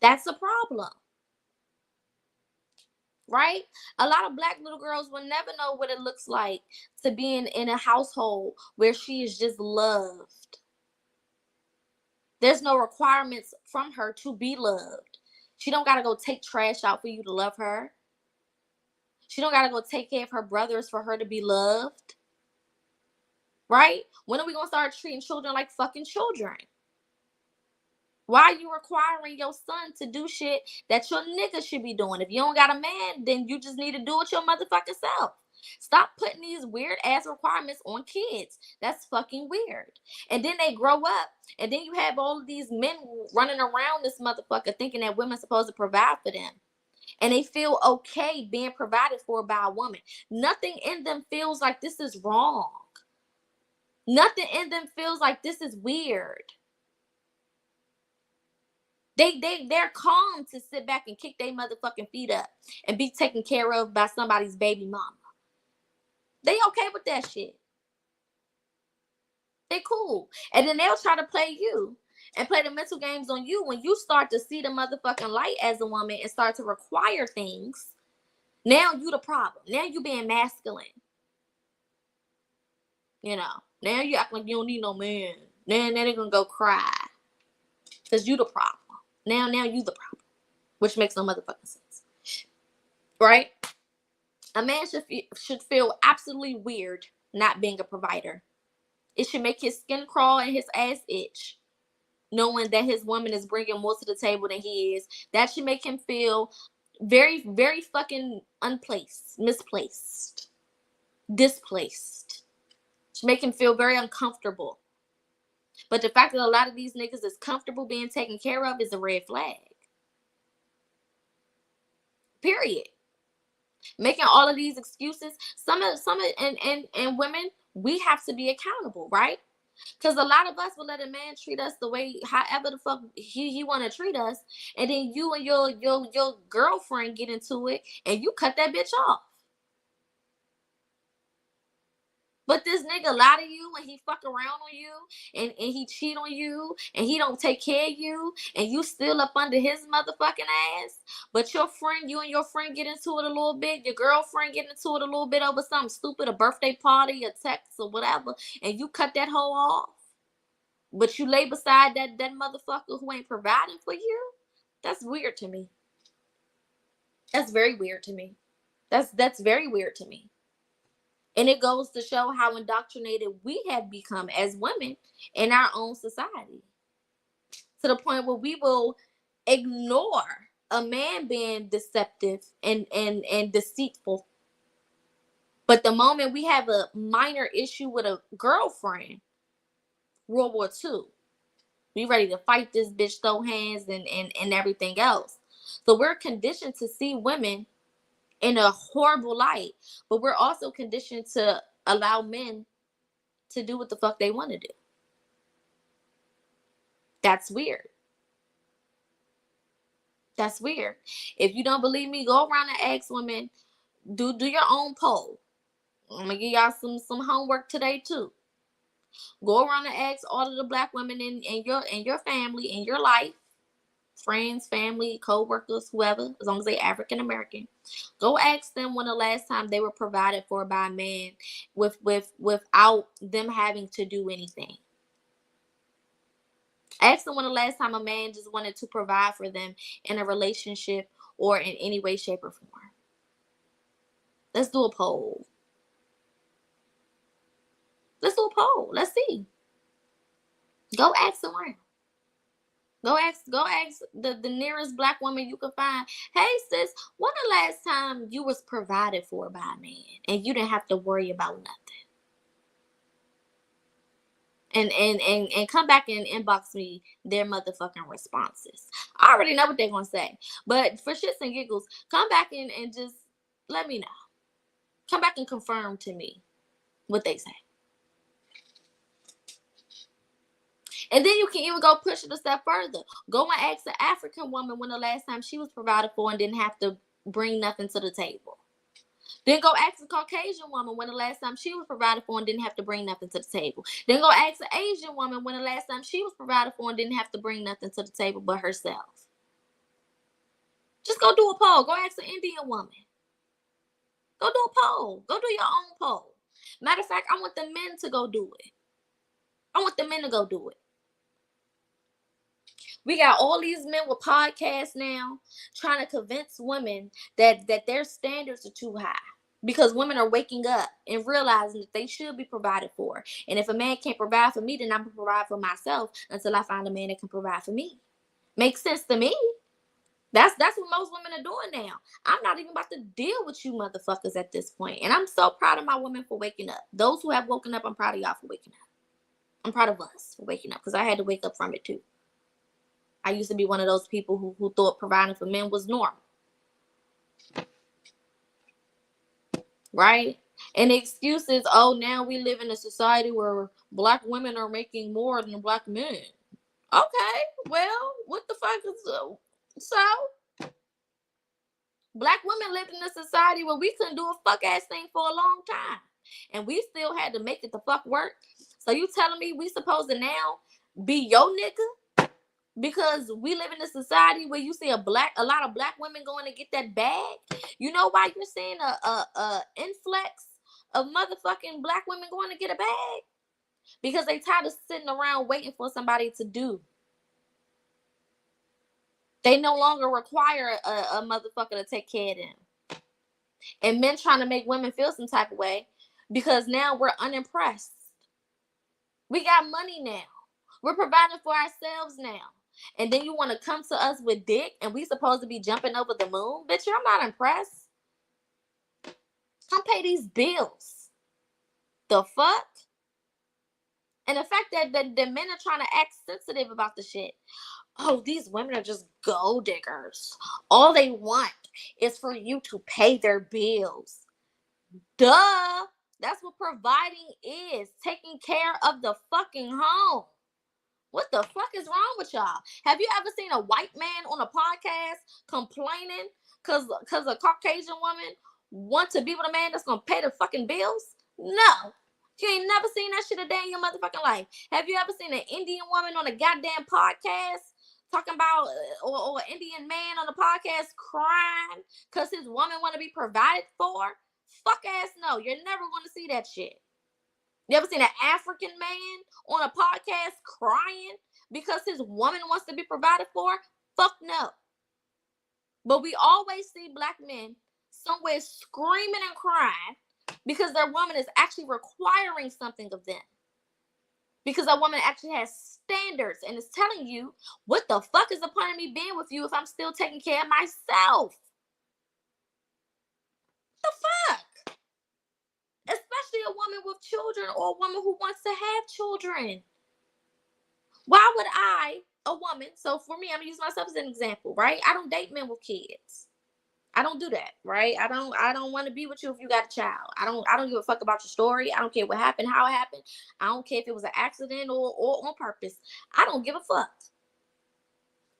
That's a problem. Right? A lot of Black little girls will never know what it looks like to be in a household where she is just loved. There's no requirements from her to be loved. She don't got to go take trash out for you to love her. She don't got to go take care of her brothers for her to be loved. Right? When are we going to start treating children like fucking children? Why are you requiring your son to do shit that your nigga should be doing? If you don't got a man, then you just need to do it your motherfucking self. Stop putting these weird ass requirements on kids. That's fucking weird. And then they grow up, and then you have all of these men running around this motherfucker thinking that women's supposed to provide for them. And they feel okay being provided for by a woman. Nothing in them feels like this is wrong. Nothing in them feels like this is weird. They're calm to sit back and kick their motherfucking feet up and be taken care of by somebody's baby mama. They okay with that shit. They cool. And then they'll try to play you and play the mental games on you when you start to see the motherfucking light as a woman and start to require things. Now you the problem. Now you being masculine. You know. Now you act like you don't need no man. Now they're gonna go cry. Because you the problem. Now you the problem. Which makes no motherfucking sense. Right? A man should feel absolutely weird not being a provider. It should make his skin crawl and his ass itch, knowing that his woman is bringing more to the table than he is. That should make him feel very, very fucking misplaced, displaced. Should make him feel very uncomfortable. But the fact that a lot of these niggas is comfortable being taken care of is a red flag. Period. Making all of these excuses, some of and women, we have to be accountable, right? Because a lot of us will let a man treat us the way, however the fuck he want to treat us, and then you and your girlfriend get into it, and you cut that bitch off. But this nigga lie to you, and he fuck around on you, and he cheat on you, and he don't take care of you, and you still up under his motherfucking ass. But you and your friend get into it a little bit, your girlfriend get into it a little bit over something stupid, a birthday party, a text, or whatever, and you cut that hoe off. But you lay beside that motherfucker who ain't providing for you? That's weird to me. That's very weird to me. That's very weird to me. And it goes to show how indoctrinated we have become as women in our own society. To the point where we will ignore a man being deceptive and deceitful. But the moment we have a minor issue with a girlfriend, World War II, we ready to fight this bitch, throw hands and everything else. So we're conditioned to see women in a horrible light, but we're also conditioned to allow men to do what the fuck they want to do. That's weird. That's weird. If you don't believe me, go around and ask women, do your own poll. I'm gonna give y'all some homework today too. Go around and ask all of the black women in your family, in your life, friends, family, co-workers, whoever, as long as they African American. Go ask them when the last time they were provided for by a man without them having to do anything. Ask them when the last time a man just wanted to provide for them in a relationship or in any way, shape, or form. Let's do a poll. Let's do a poll. Let's see. Go ask around. Go ask the nearest black woman you can find. Hey sis, when the last time you was provided for by a man and you didn't have to worry about nothing? And come back and inbox me their motherfucking responses. I already know what they're gonna say. But for shits and giggles, come back and just let me know. Come back and confirm to me what they say. And then you can even go push it a step further. Go and ask an African woman when the last time she was provided for and didn't have to bring nothing to the table. Then go ask a Caucasian woman when the last time she was provided for and didn't have to bring nothing to the table. Then go ask an Asian woman when the last time she was provided for and didn't have to bring nothing to the table but herself. Just go do a poll. Go ask an Indian woman. Go do a poll. Go do your own poll. Matter of fact, I want the men to go do it. I want the men to go do it. We got all these men with podcasts now trying to convince women that their standards are too high. Because women are waking up and realizing that they should be provided for. And if a man can't provide for me, then I'm going to provide for myself until I find a man that can provide for me. Makes sense to me. That's what most women are doing now. I'm not even about to deal with you motherfuckers at this point. And I'm so proud of my women for waking up. Those who have woken up, I'm proud of y'all for waking up. I'm proud of us for waking up because I had to wake up from it too. I used to be one of those people who thought providing for men was normal. right? And the excuse is, oh, now we live in a society where black women are making more than black men. Okay, well, what the fuck is so? Black women lived in a society where we couldn't do a fuck ass thing for a long time, and we still had to make it the fuck work. So you telling me we supposed to now be your nigga because we live in a society where you see a lot of black women going to get that bag? You know why you're seeing a influx of motherfucking black women going to get a bag? Because they tired of sitting around waiting for somebody to do. They no longer require a motherfucker to take care of them. And men trying to make women feel some type of way because now we're unimpressed. We got money now. We're providing for ourselves now. And then you want to come to us with dick and we supposed to be jumping over the moon? Bitch, I'm not impressed. Come pay these bills. The fuck? And the fact that the men are trying to act sensitive about the shit. Oh, these women are just gold diggers. All they want is for you to pay their bills. Duh. That's what providing is. Taking care of the fucking home. What the fuck is wrong with y'all? Have you ever seen a white man on a podcast complaining because a Caucasian woman wants to be with a man that's going to pay the fucking bills? No. You ain't never seen that shit a day in your motherfucking life. Have you ever seen an Indian woman on a goddamn podcast talking about, or an Indian man on a podcast crying because his woman want to be provided for? Fuck ass no. You're never going to see that shit. You ever seen an African man on a podcast crying because his woman wants to be provided for? Fuck no. But we always see black men somewhere screaming and crying because their woman is actually requiring something of them. Because that woman actually has standards and is telling you, what the fuck is the point of me being with you if I'm still taking care of myself? What the fuck? Especially a woman with children or a woman who wants to have children. Why would I, a woman, so for me, I'm gonna use myself as an example, right? I don't date men with kids. I don't do that, right? I don't want to be with you if you got a child. I don't give a fuck about your story. I don't care what happened, how it happened. I don't care if it was an accident or on purpose. I don't give a fuck.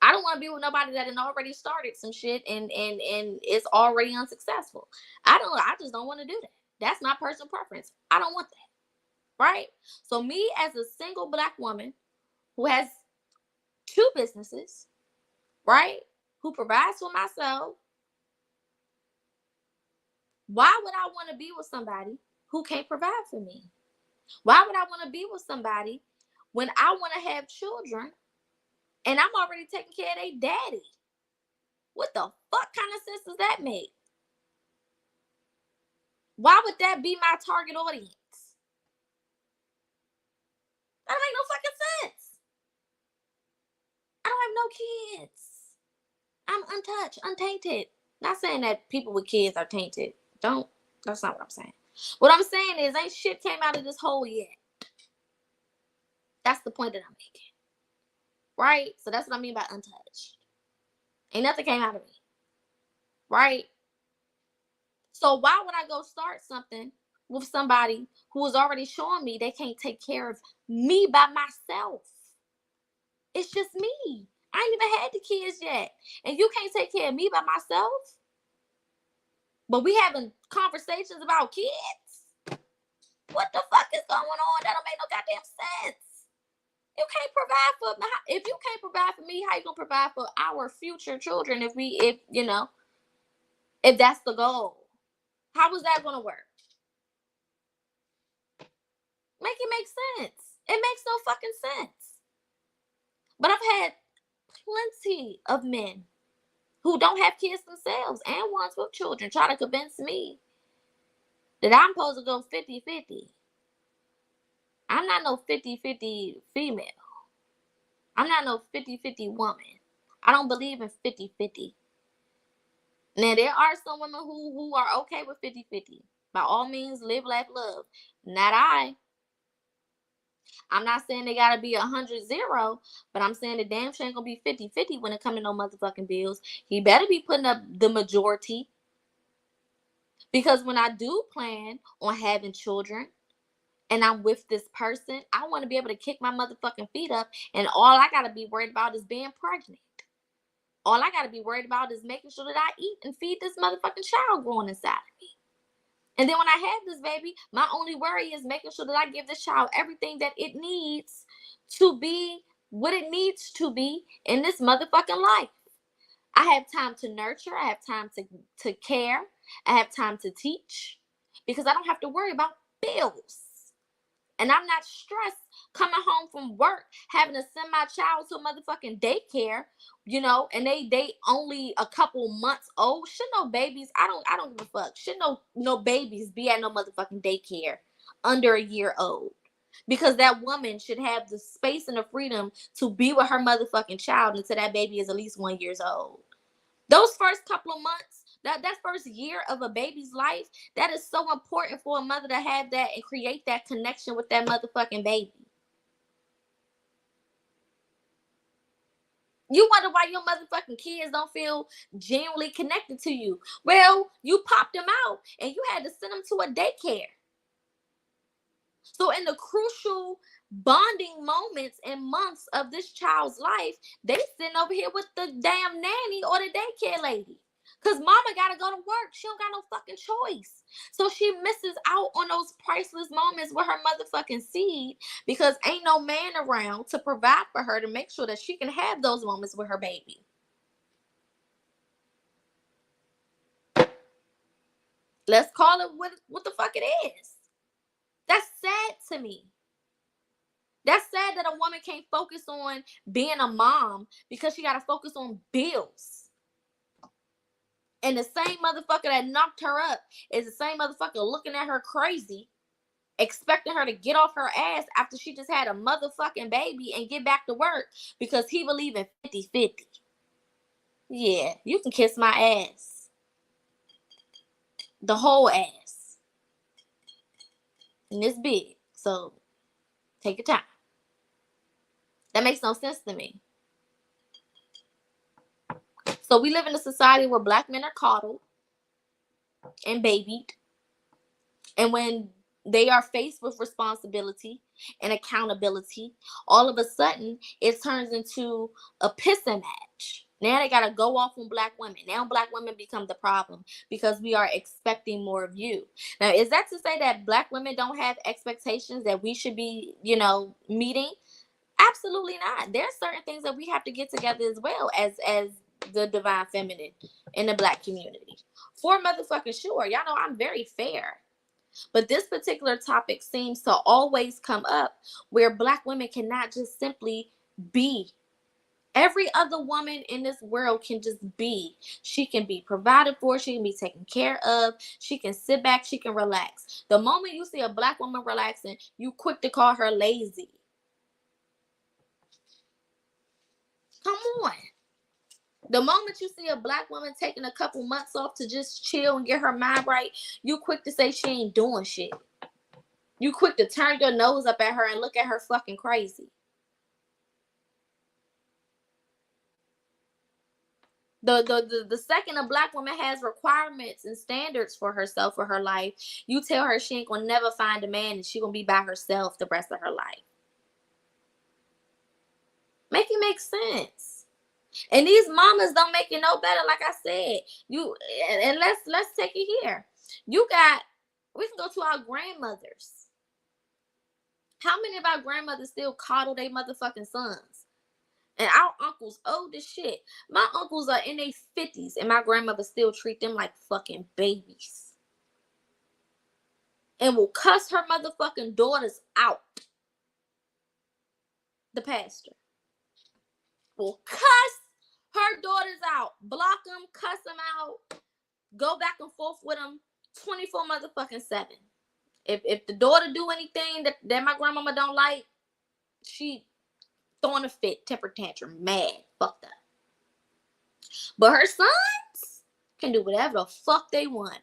I don't want to be with nobody that had already started some shit and it's already unsuccessful. I just don't want to do that. That's my personal preference. I don't want that. Right? So me as a single black woman who has 2 businesses, right? Who provides for myself. Why would I want to be with somebody who can't provide for me? Why would I want to be with somebody when I want to have children and I'm already taking care of their daddy? What the fuck kind of sense does that make? Why would that be my target audience? That don't make no fucking sense. I don't have no kids. I'm untouched, untainted. Not saying that people with kids are tainted. That's not what I'm saying. What I'm saying is ain't shit came out of this hole yet. That's the point that I'm making. Right? So that's what I mean by untouched. Ain't nothing came out of me. Right? So why would I go start something with somebody who is already showing me they can't take care of me by myself? It's just me. I ain't even had the kids yet. And you can't take care of me by myself? But we having conversations about kids? What the fuck is going on? That don't make no goddamn sense. You can't provide for me. If you can't provide for me, how you gonna provide for our future children if that's the goal? How is that gonna work? Make it make sense. It makes no fucking sense. But I've had plenty of men who don't have kids themselves and ones with children try to convince me that I'm supposed to go 50-50. I'm not no 50-50 female. I'm not no 50-50 woman. I don't believe in 50-50. Now, there are some women who are okay with 50-50. By all means, live, laugh, love. Not I. I'm not saying they gotta be 100-0, but I'm saying the damn sure ain't gonna be 50-50 when it comes to no motherfucking bills. He better be putting up the majority. Because when I do plan on having children and I'm with this person, I want to be able to kick my motherfucking feet up, and all I got to be worried about is being pregnant. All I got to be worried about is making sure that I eat and feed this motherfucking child growing inside of me. And then when I have this baby, my only worry is making sure that I give this child everything that it needs to be what it needs to be in this motherfucking life. I have time to nurture. I have time to care. I have time to teach because I don't have to worry about bills. And I'm not stressed coming home from work, having to send my child to a motherfucking daycare, and they only a couple months old. Should no babies, I don't give a fuck. Should no babies be at no motherfucking daycare under a year old. Because that woman should have the space and the freedom to be with her motherfucking child until that baby is at least 1 year old. Those first couple of months, that first year of a baby's life, that is so important for a mother to have that and create that connection with that motherfucking baby. You wonder why your motherfucking kids don't feel genuinely connected to you. Well, you popped them out and you had to send them to a daycare. So in the crucial bonding moments and months of this child's life, they sitting over here with the damn nanny or the daycare lady. Because mama got to go to work. She don't got no fucking choice. So she misses out on those priceless moments with her motherfucking seed because ain't no man around to provide for her to make sure that she can have those moments with her baby. Let's call it what the fuck it is. That's sad to me. That's sad that a woman can't focus on being a mom because she got to focus on bills. And the same motherfucker that knocked her up is the same motherfucker looking at her crazy, expecting her to get off her ass after she just had a motherfucking baby and get back to work because he believe in 50-50. Yeah, you can kiss my ass. The whole ass. And it's big, so take your time. That makes no sense to me. So we live in a society where black men are coddled and babied. And when they are faced with responsibility and accountability, all of a sudden it turns into a pissing match. Now they got to go off on black women. Now black women become the problem because we are expecting more of you. Now, is that to say that black women don't have expectations that we should be, meeting? Absolutely not. There's certain things that we have to get together as well as the divine feminine in the black community. For motherfucking sure. Y'all know I'm very fair. But this particular topic seems to always come up where black women cannot just simply be. Every other woman in this world can just be. She can be provided for. She can be taken care of. She can sit back. She can relax. The moment you see a black woman relaxing, you quick to call her lazy. Come on. The moment you see a black woman taking a couple months off to just chill and get her mind right, you quick to say she ain't doing shit. You quick to turn your nose up at her and look at her fucking crazy. The second a black woman has requirements and standards for herself, for her life, you tell her she ain't gonna never find a man and she gonna be by herself the rest of her life. Make it make sense. And these mamas don't make it no better. Like I said, and let's take it here. We can go to our grandmothers. How many of our grandmothers still coddle their motherfucking sons? And our uncles old as shit. My uncles are in their 50s and my grandmother still treat them like fucking babies. And will cuss her motherfucking daughters out. The pastor will cuss her daughters out, block them, cuss them out, go back and forth with them 24 motherfucking 7. If the daughter do anything that my grandmama don't like, she throwing a fit, temper tantrum, mad, fucked up. But her sons can do whatever the fuck they want.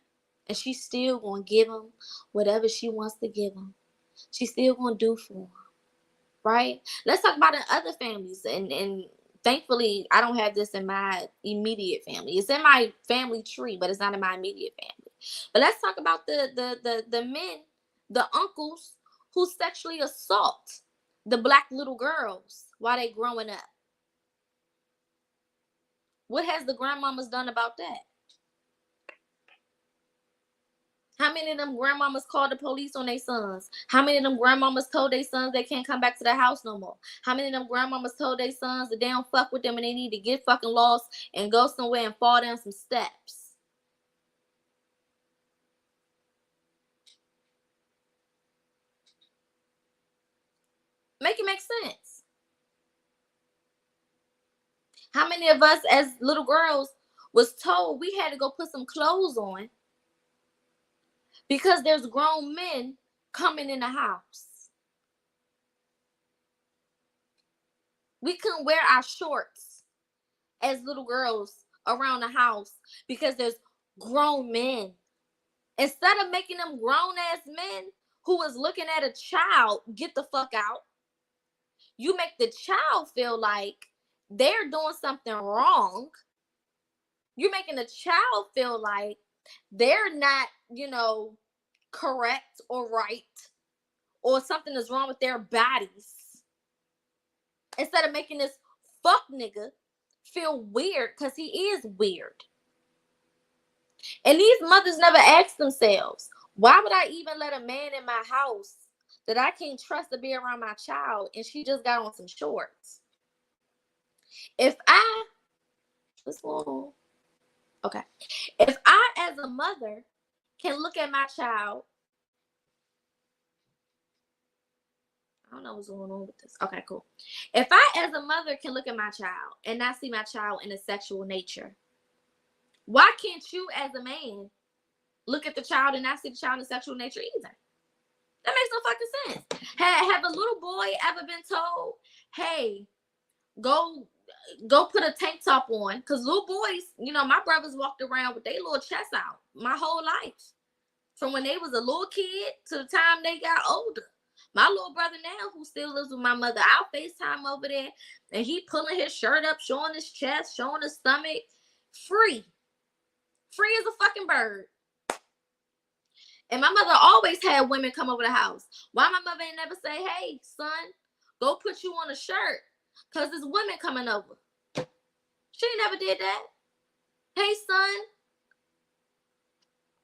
And she's still gonna give them whatever she wants to give them. She's still gonna do for them. Right? Let's talk about the other families. And thankfully, I don't have this in my immediate family. It's in my family tree, but it's not in my immediate family. But let's talk about the men, the uncles who sexually assault the black little girls while they growing up. What has the grandmamas done about that? How many of them grandmamas called the police on their sons? How many of them grandmamas told their sons they can't come back to the house no more? How many of them grandmamas told their sons that they don't fuck with them and they need to get fucking lost and go somewhere and fall down some steps? Make it make sense. How many of us as little girls was told we had to go put some clothes on because there's grown men coming in the house? We couldn't wear our shorts as little girls around the house because there's grown men. Instead of making them grown ass men who was looking at a child get the fuck out, you make the child feel like they're doing something wrong. You're making the child feel like they're not, correct or right, or something is wrong with their bodies. Instead of making this fuck nigga feel weird because he is weird. And these mothers never ask themselves, why would I even let a man in my house that I can't trust to be around my child and she just got on some shorts? If I as a mother can look at my child, I don't know what's going on with this. Okay, cool. If I as a mother can look at my child and not see my child in a sexual nature, why can't you as a man look at the child and not see the child in a sexual nature either? That makes no fucking sense. Have a little boy ever been told, hey, go put a tank top on? Because little boys, my brothers walked around with their little chests out my whole life. From when they was a little kid to the time they got older. My little brother now, who still lives with my mother, I'll FaceTime over there, and he pulling his shirt up, showing his chest, showing his stomach. Free as a fucking bird. And my mother always had women come over the house. Why my mother ain't never say, hey, son, go put you on a shirt because there's women coming over? She never did that. Hey, son,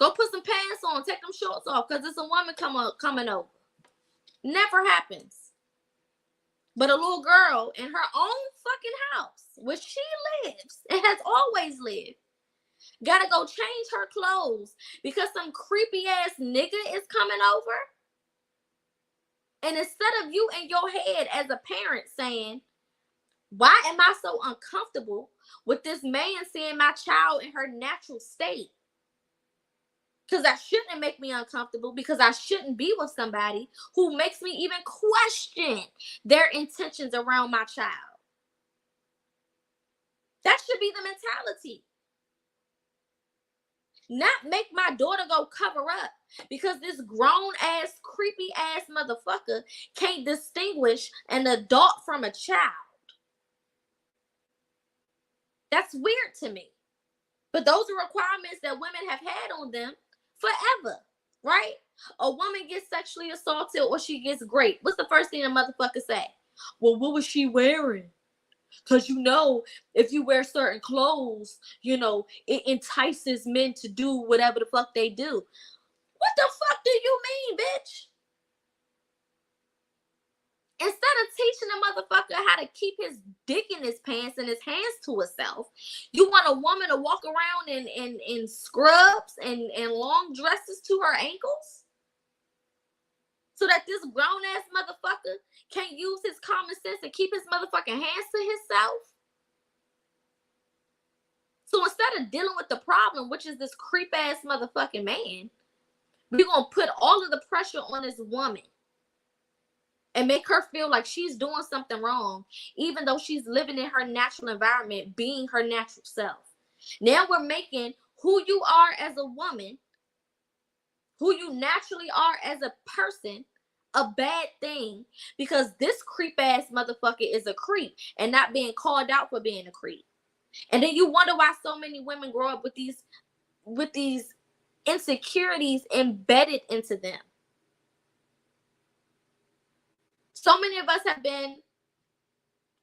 go put some pants on, take them shorts off because there's a woman coming over. Never happens. But a little girl in her own fucking house, where she lives and has always lived, gotta go change her clothes because some creepy ass nigga is coming over. And instead of you in your head as a parent saying, why am I so uncomfortable with this man seeing my child in her natural state? Because that shouldn't make me uncomfortable, because I shouldn't be with somebody who makes me even question their intentions around my child. That should be the mentality. Not make my daughter go cover up because this grown ass, creepy ass motherfucker can't distinguish an adult from a child. That's weird to me. But those are requirements that women have had on them forever, right? A woman gets sexually assaulted or she gets raped. What's the first thing a motherfucker say? Well, what was she wearing? Because if you wear certain clothes, it entices men to do whatever the fuck they do. What the fuck do you mean, bitch? Instead of teaching a motherfucker how to keep his dick in his pants and his hands to himself, you want a woman to walk around in scrubs and long dresses to her ankles? So that this grown-ass motherfucker can't use his common sense and keep his motherfucking hands to himself? So instead of dealing with the problem, which is this creep-ass motherfucking man, we're going to put all of the pressure on this woman and make her feel like she's doing something wrong, even though she's living in her natural environment, being her natural self. Now we're making who you are as a woman, who you naturally are as a person, a bad thing because this creep ass motherfucker is a creep and not being called out for being a creep. And then you wonder why so many women grow up with these insecurities embedded into them. So many of us have been,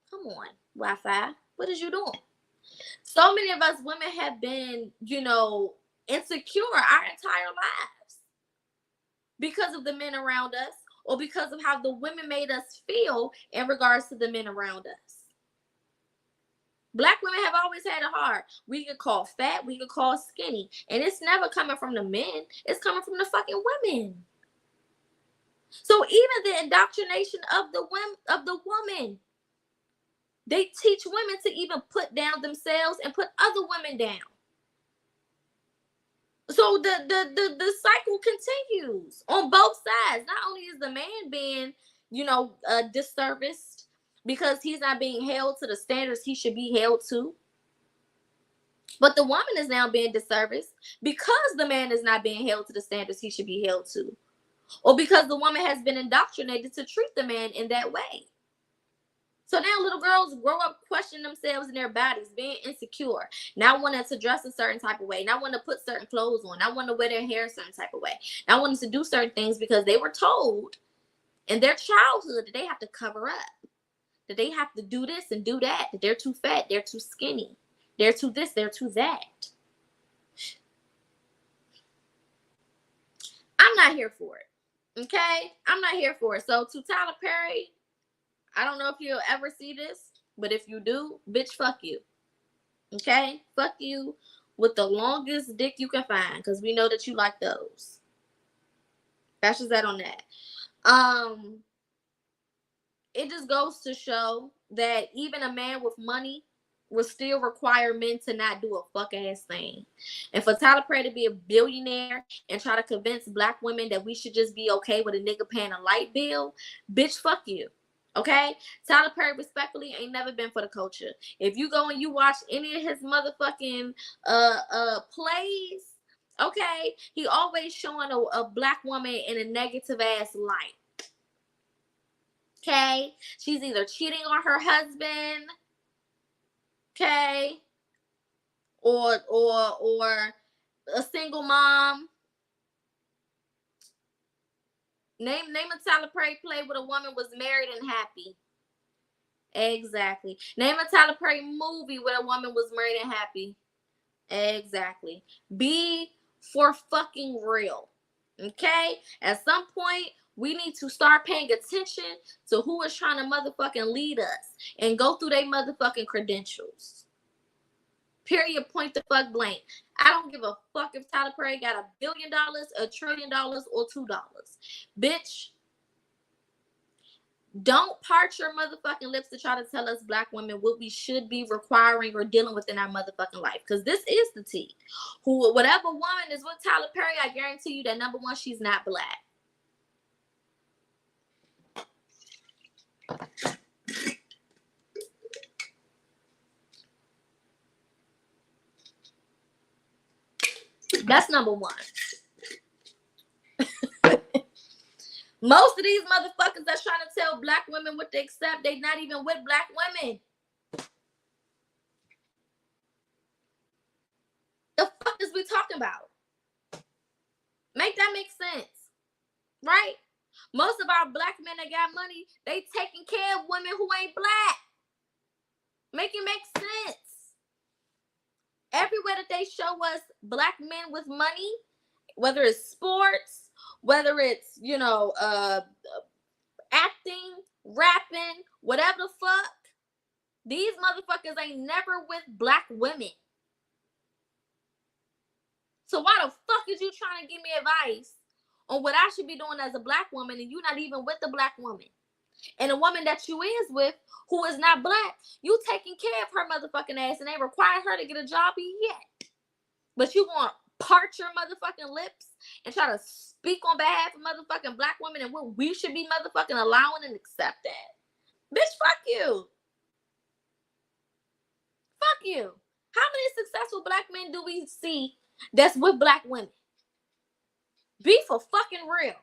come on, Wi-Fi, what is you doing? So many of us women have been, insecure our entire lives because of the men around us, or because of how the women made us feel in regards to the men around us. Black women have always had it hard. We could call fat, we could call skinny, and it's never coming from the men. It's coming from the fucking women. So even the indoctrination of the woman, they teach women to even put down themselves and put other women down. So the cycle continues on both sides. Not only is the man being, disserviced because he's not being held to the standards he should be held to, but the woman is now being disserviced because the man is not being held to the standards he should be held to, or because the woman has been indoctrinated to treat the man in that way. So now little girls grow up questioning themselves and their bodies, being insecure, not wanting to dress a certain type of way, not wanting to put certain clothes on, not wanting to wear their hair a certain type of way, not wanting to do certain things because they were told in their childhood that they have to cover up, that they have to do this and do that they're too fat, they're too skinny, they're too this, they're too that. I'm not here for it. Okay? I'm not here for it. So to Tyler Perry, I don't know if you'll ever see this, but if you do, bitch, fuck you. Okay? Fuck you with the longest dick you can find, because we know that you like those. That's just that on that. It just goes to show that even a man with money will still require men to not do a fuck ass thing. And for Tyler Perry to be a billionaire and try to convince black women that we should just be okay with a nigga paying a light bill, bitch, fuck you. Okay? Tyler Perry respectfully ain't never been for the culture. If you go and you watch any of his motherfucking plays, okay, he always showing a black woman in a negative ass light. Okay? She's either cheating on her husband, okay, or a single mom. Name a Tyler Perry play where a woman was married and happy. Exactly. Name a Tyler Perry movie where a woman was married and happy. Exactly. Be for fucking real. Okay? At some point, we need to start paying attention to who is trying to motherfucking lead us and go through their motherfucking credentials. Period, point the fuck blank. I don't give a fuck if Tyler Perry got $1 billion, $1 trillion, or $2. Bitch, don't part your motherfucking lips to try to tell us black women what we should be requiring or dealing with in our motherfucking life. Because this is the tea. Whatever woman is with Tyler Perry, I guarantee you that number one, she's not black. That's number one. Most of these motherfuckers that's trying to tell black women what to accept, they not even with black women. The fuck is we talking about? Make that make sense, right? Most of our black men that got money, they taking care of women who ain't black. Make it make sense. Everywhere that they show us black men with money, whether it's sports, whether it's, acting, rapping, whatever the fuck, these motherfuckers ain't never with black women. So why the fuck is you trying to give me advice on what I should be doing as a black woman and you not even with the black woman? And a woman that you is with who is not black, you taking care of her motherfucking ass and ain't required her to get a job yet. But you want to part your motherfucking lips and try to speak on behalf of motherfucking black women and what we should be motherfucking allowing and accept that. Bitch, fuck you. Fuck you. How many successful black men do we see that's with black women? Be for fucking real.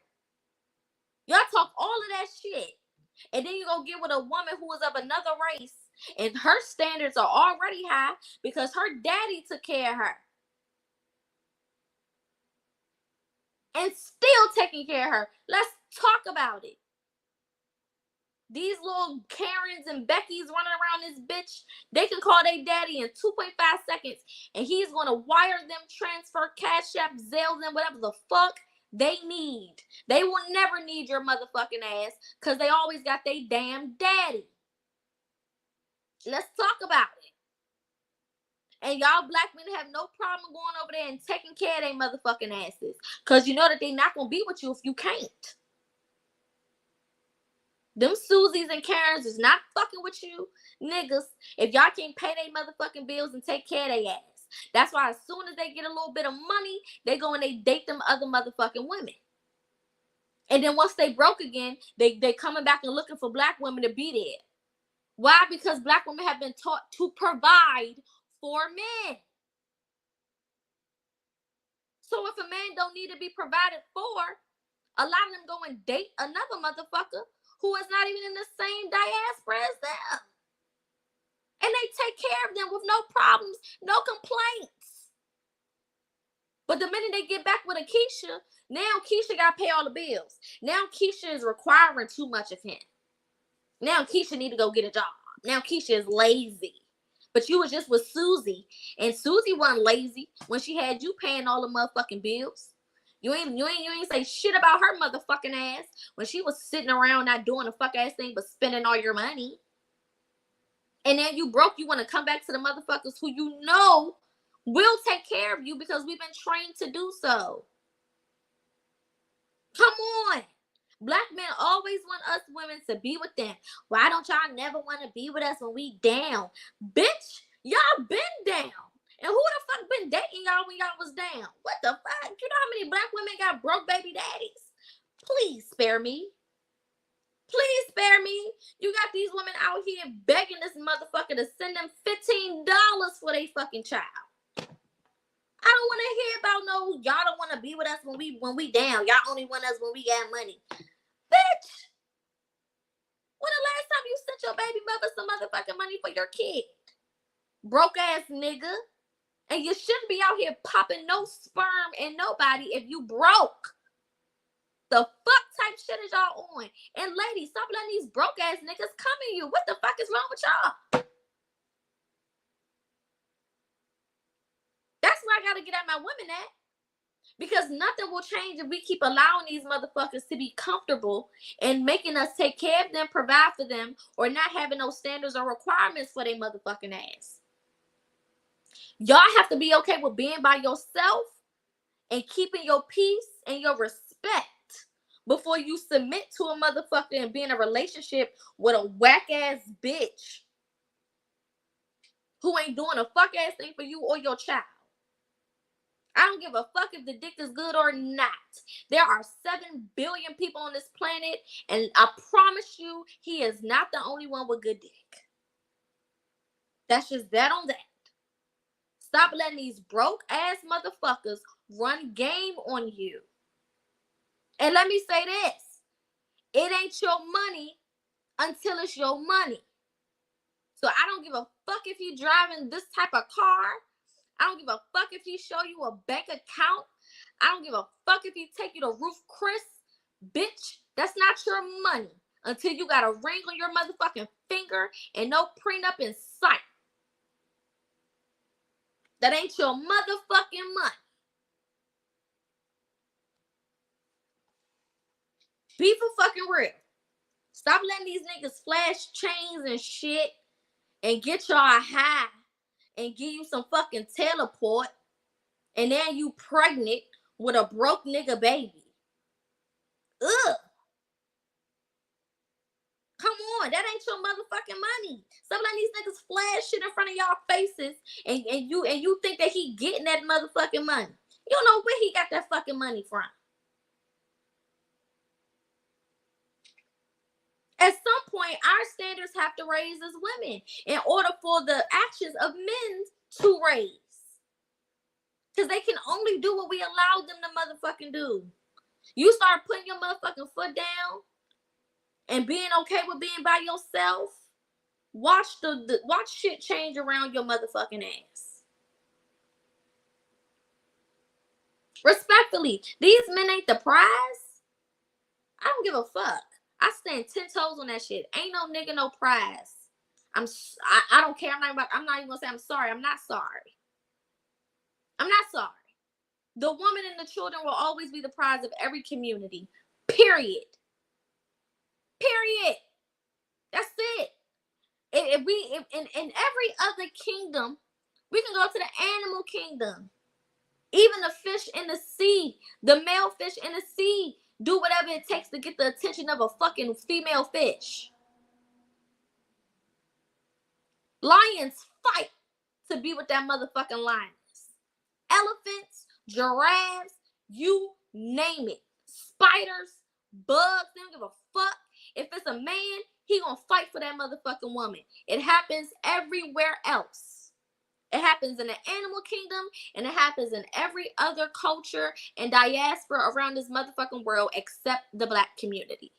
Y'all talk all of that shit. And then you go get with a woman who is of another race and her standards are already high because her daddy took care of her. and still taking care of her. Let's talk about it. These little Karens and Beckys running around this bitch, they can call their daddy in 2.5 seconds, and he's going to wire them, transfer, Cash App, Zelle, and whatever the fuck they need. They will never need your motherfucking ass because they always got their damn daddy. Let's talk about it. And y'all black men have no problem going over there and taking care of their motherfucking asses because you know that they not going to be with you if you can't. Them Susies and Karens is not fucking with you niggas if y'all can't pay their motherfucking bills and take care of their ass. That's why as soon as they get a little bit of money, they go and they date them other motherfucking women. And then once they broke again, they coming back and looking for black women to be there. Why? Because black women have been taught to provide for men. So if a man don't need to be provided for, a lot of them go and date another motherfucker who is not even in the same diaspora as them. And they take care of them with no problems, no complaints. But the minute they get back with a Keisha, now Keisha got to pay all the bills. Now Keisha is requiring too much of him. Now Keisha need to go get a job. Now Keisha is lazy. But you was just with Susie, and Susie wasn't lazy when she had you paying all the motherfucking bills. You ain't say shit about her motherfucking ass when she was sitting around not doing a fuck ass thing but spending all your money. And then you broke, you want to come back to the motherfuckers who you know will take care of you because we've been trained to do so. Come on. Black men always want us women to be with them. Why don't y'all never want to be with us when we down? Bitch, y'all been down. And who the fuck been dating y'all when y'all was down? What the fuck? You know how many black women got broke baby daddies? Please spare me. Please spare me. You got these women out here begging this motherfucker to send them $15 for their fucking child. I don't want to hear about no, y'all don't want to be with us when we down. Y'all only want us when we got money. Bitch. When the last time you sent your baby mother some motherfucking money for your kid? Broke ass nigga. And you shouldn't be out here popping no sperm in nobody if you broke. The fuck type shit is y'all on? And ladies, stop letting these broke ass niggas come in you. What the fuck is wrong with y'all? That's where I gotta get at my women at. Because nothing will change if we keep allowing these motherfuckers to be comfortable and making us take care of them, provide for them, or not having no standards or requirements for their motherfucking ass. Y'all have to be okay with being by yourself and keeping your peace and your respect before you submit to a motherfucker and be in a relationship with a whack ass bitch who ain't doing a fuck ass thing for you or your child. I don't give a fuck if the dick is good or not. There are 7 billion people on this planet, and I promise you, he is not the only one with good dick. That's just that on that. Stop letting these broke ass motherfuckers run game on you. And let me say this. It ain't your money until it's your money. So I don't give a fuck if you driving this type of car. I don't give a fuck if he show you a bank account. I don't give a fuck if he take you to Ruth Chris. Bitch, that's not your money until you got a ring on your motherfucking finger and no prenup in sight. That ain't your motherfucking money. Be for fucking real. Stop letting these niggas flash chains and shit and get y'all high and give you some fucking teleport and then you pregnant with a broke nigga baby. Ugh. Come on, that ain't your motherfucking money. Stop letting these niggas flash shit in front of y'all faces and you think that he getting that motherfucking money. You don't know where he got that fucking money from. At some point, our standards have to raise as women in order for the actions of men to raise. Because they can only do what we allow them to motherfucking do. You start putting your motherfucking foot down and being okay with being by yourself, watch shit change around your motherfucking ass. Respectfully, these men ain't the prize. I don't give a fuck. I stand 10 toes on that shit. Ain't no nigga, no prize. I don't care. I'm not even gonna say I'm sorry. I'm not sorry. I'm not sorry. The woman and the children will always be the prize of every community. Period. Period. That's it. If in every other kingdom, we can go to the animal kingdom. Even the fish in the sea, the male fish in the sea, do whatever it takes to get the attention of a fucking female fish. Lions fight to be with that motherfucking lioness. Elephants, giraffes, you name it. Spiders, bugs, they don't give a fuck. If it's a man, he gonna fight for that motherfucking woman. It happens everywhere else. It happens in the animal kingdom, and it happens in every other culture and diaspora around this motherfucking world except the black community.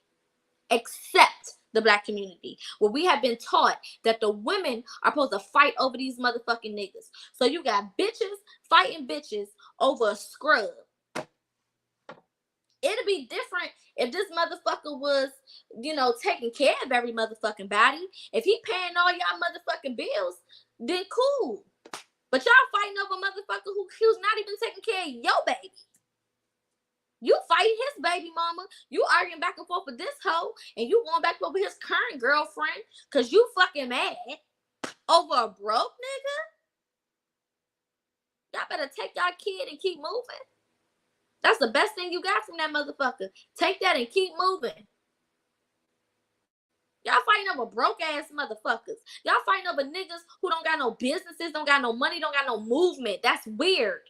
Except the black community, where we have been taught that the women are supposed to fight over these motherfucking niggas. So you got bitches fighting bitches over a scrub. It'd be different if this motherfucker was, taking care of every motherfucking body. If he paying all y'all motherfucking bills, then cool. But y'all fighting over a motherfucker who's not even taking care of your baby. You fighting his baby mama. You arguing back and forth with this hoe, and you going back over his current girlfriend because you fucking mad over a broke nigga. Y'all better take y'all kid and keep moving. That's the best thing you got from that motherfucker. Take that and keep moving. Y'all fighting over broke ass motherfuckers. Y'all fighting over niggas who don't got no businesses, don't got no money, don't got no movement. That's weird.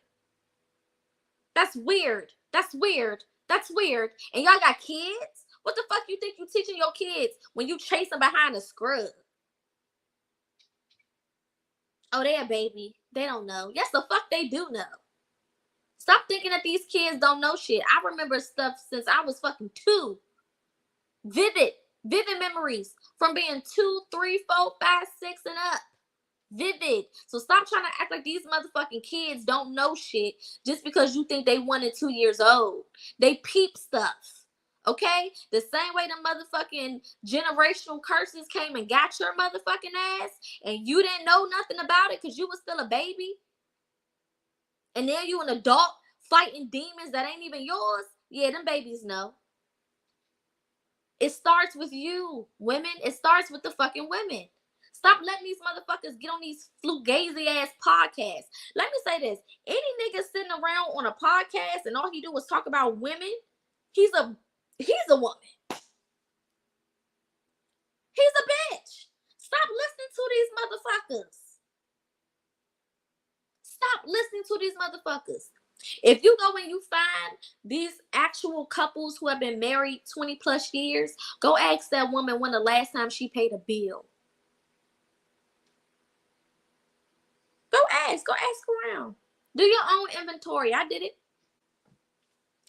That's weird. That's weird. That's weird. And y'all got kids? What the fuck you think you teaching your kids when you chase them behind a scrub? Oh, they a baby. They don't know. Yes, the fuck they do know. Stop thinking that these kids don't know shit. I remember stuff since I was fucking 2. Vivid memories from being 2, 3, 4, 5, 6 and up. Vivid. So stop trying to act like these motherfucking kids don't know shit just because you think they 1 and 2 years old. They peep stuff. Okay? The same way the motherfucking generational curses came and got your motherfucking ass and you didn't know nothing about it because you was still a baby. And then you an adult fighting demons that ain't even yours. Yeah, them babies know. It starts with you, women. It starts with the fucking women. Stop letting these motherfuckers get on these flugazy ass podcasts. Let me say this. Any nigga sitting around on a podcast and all he do is talk about women, he's a woman. He's a bitch. Stop listening to these motherfuckers. Stop listening to these motherfuckers. If you go and you find these actual couples who have been married 20 plus years, go ask that woman when the last time she paid a bill. Go ask around. Do your own inventory. I did it.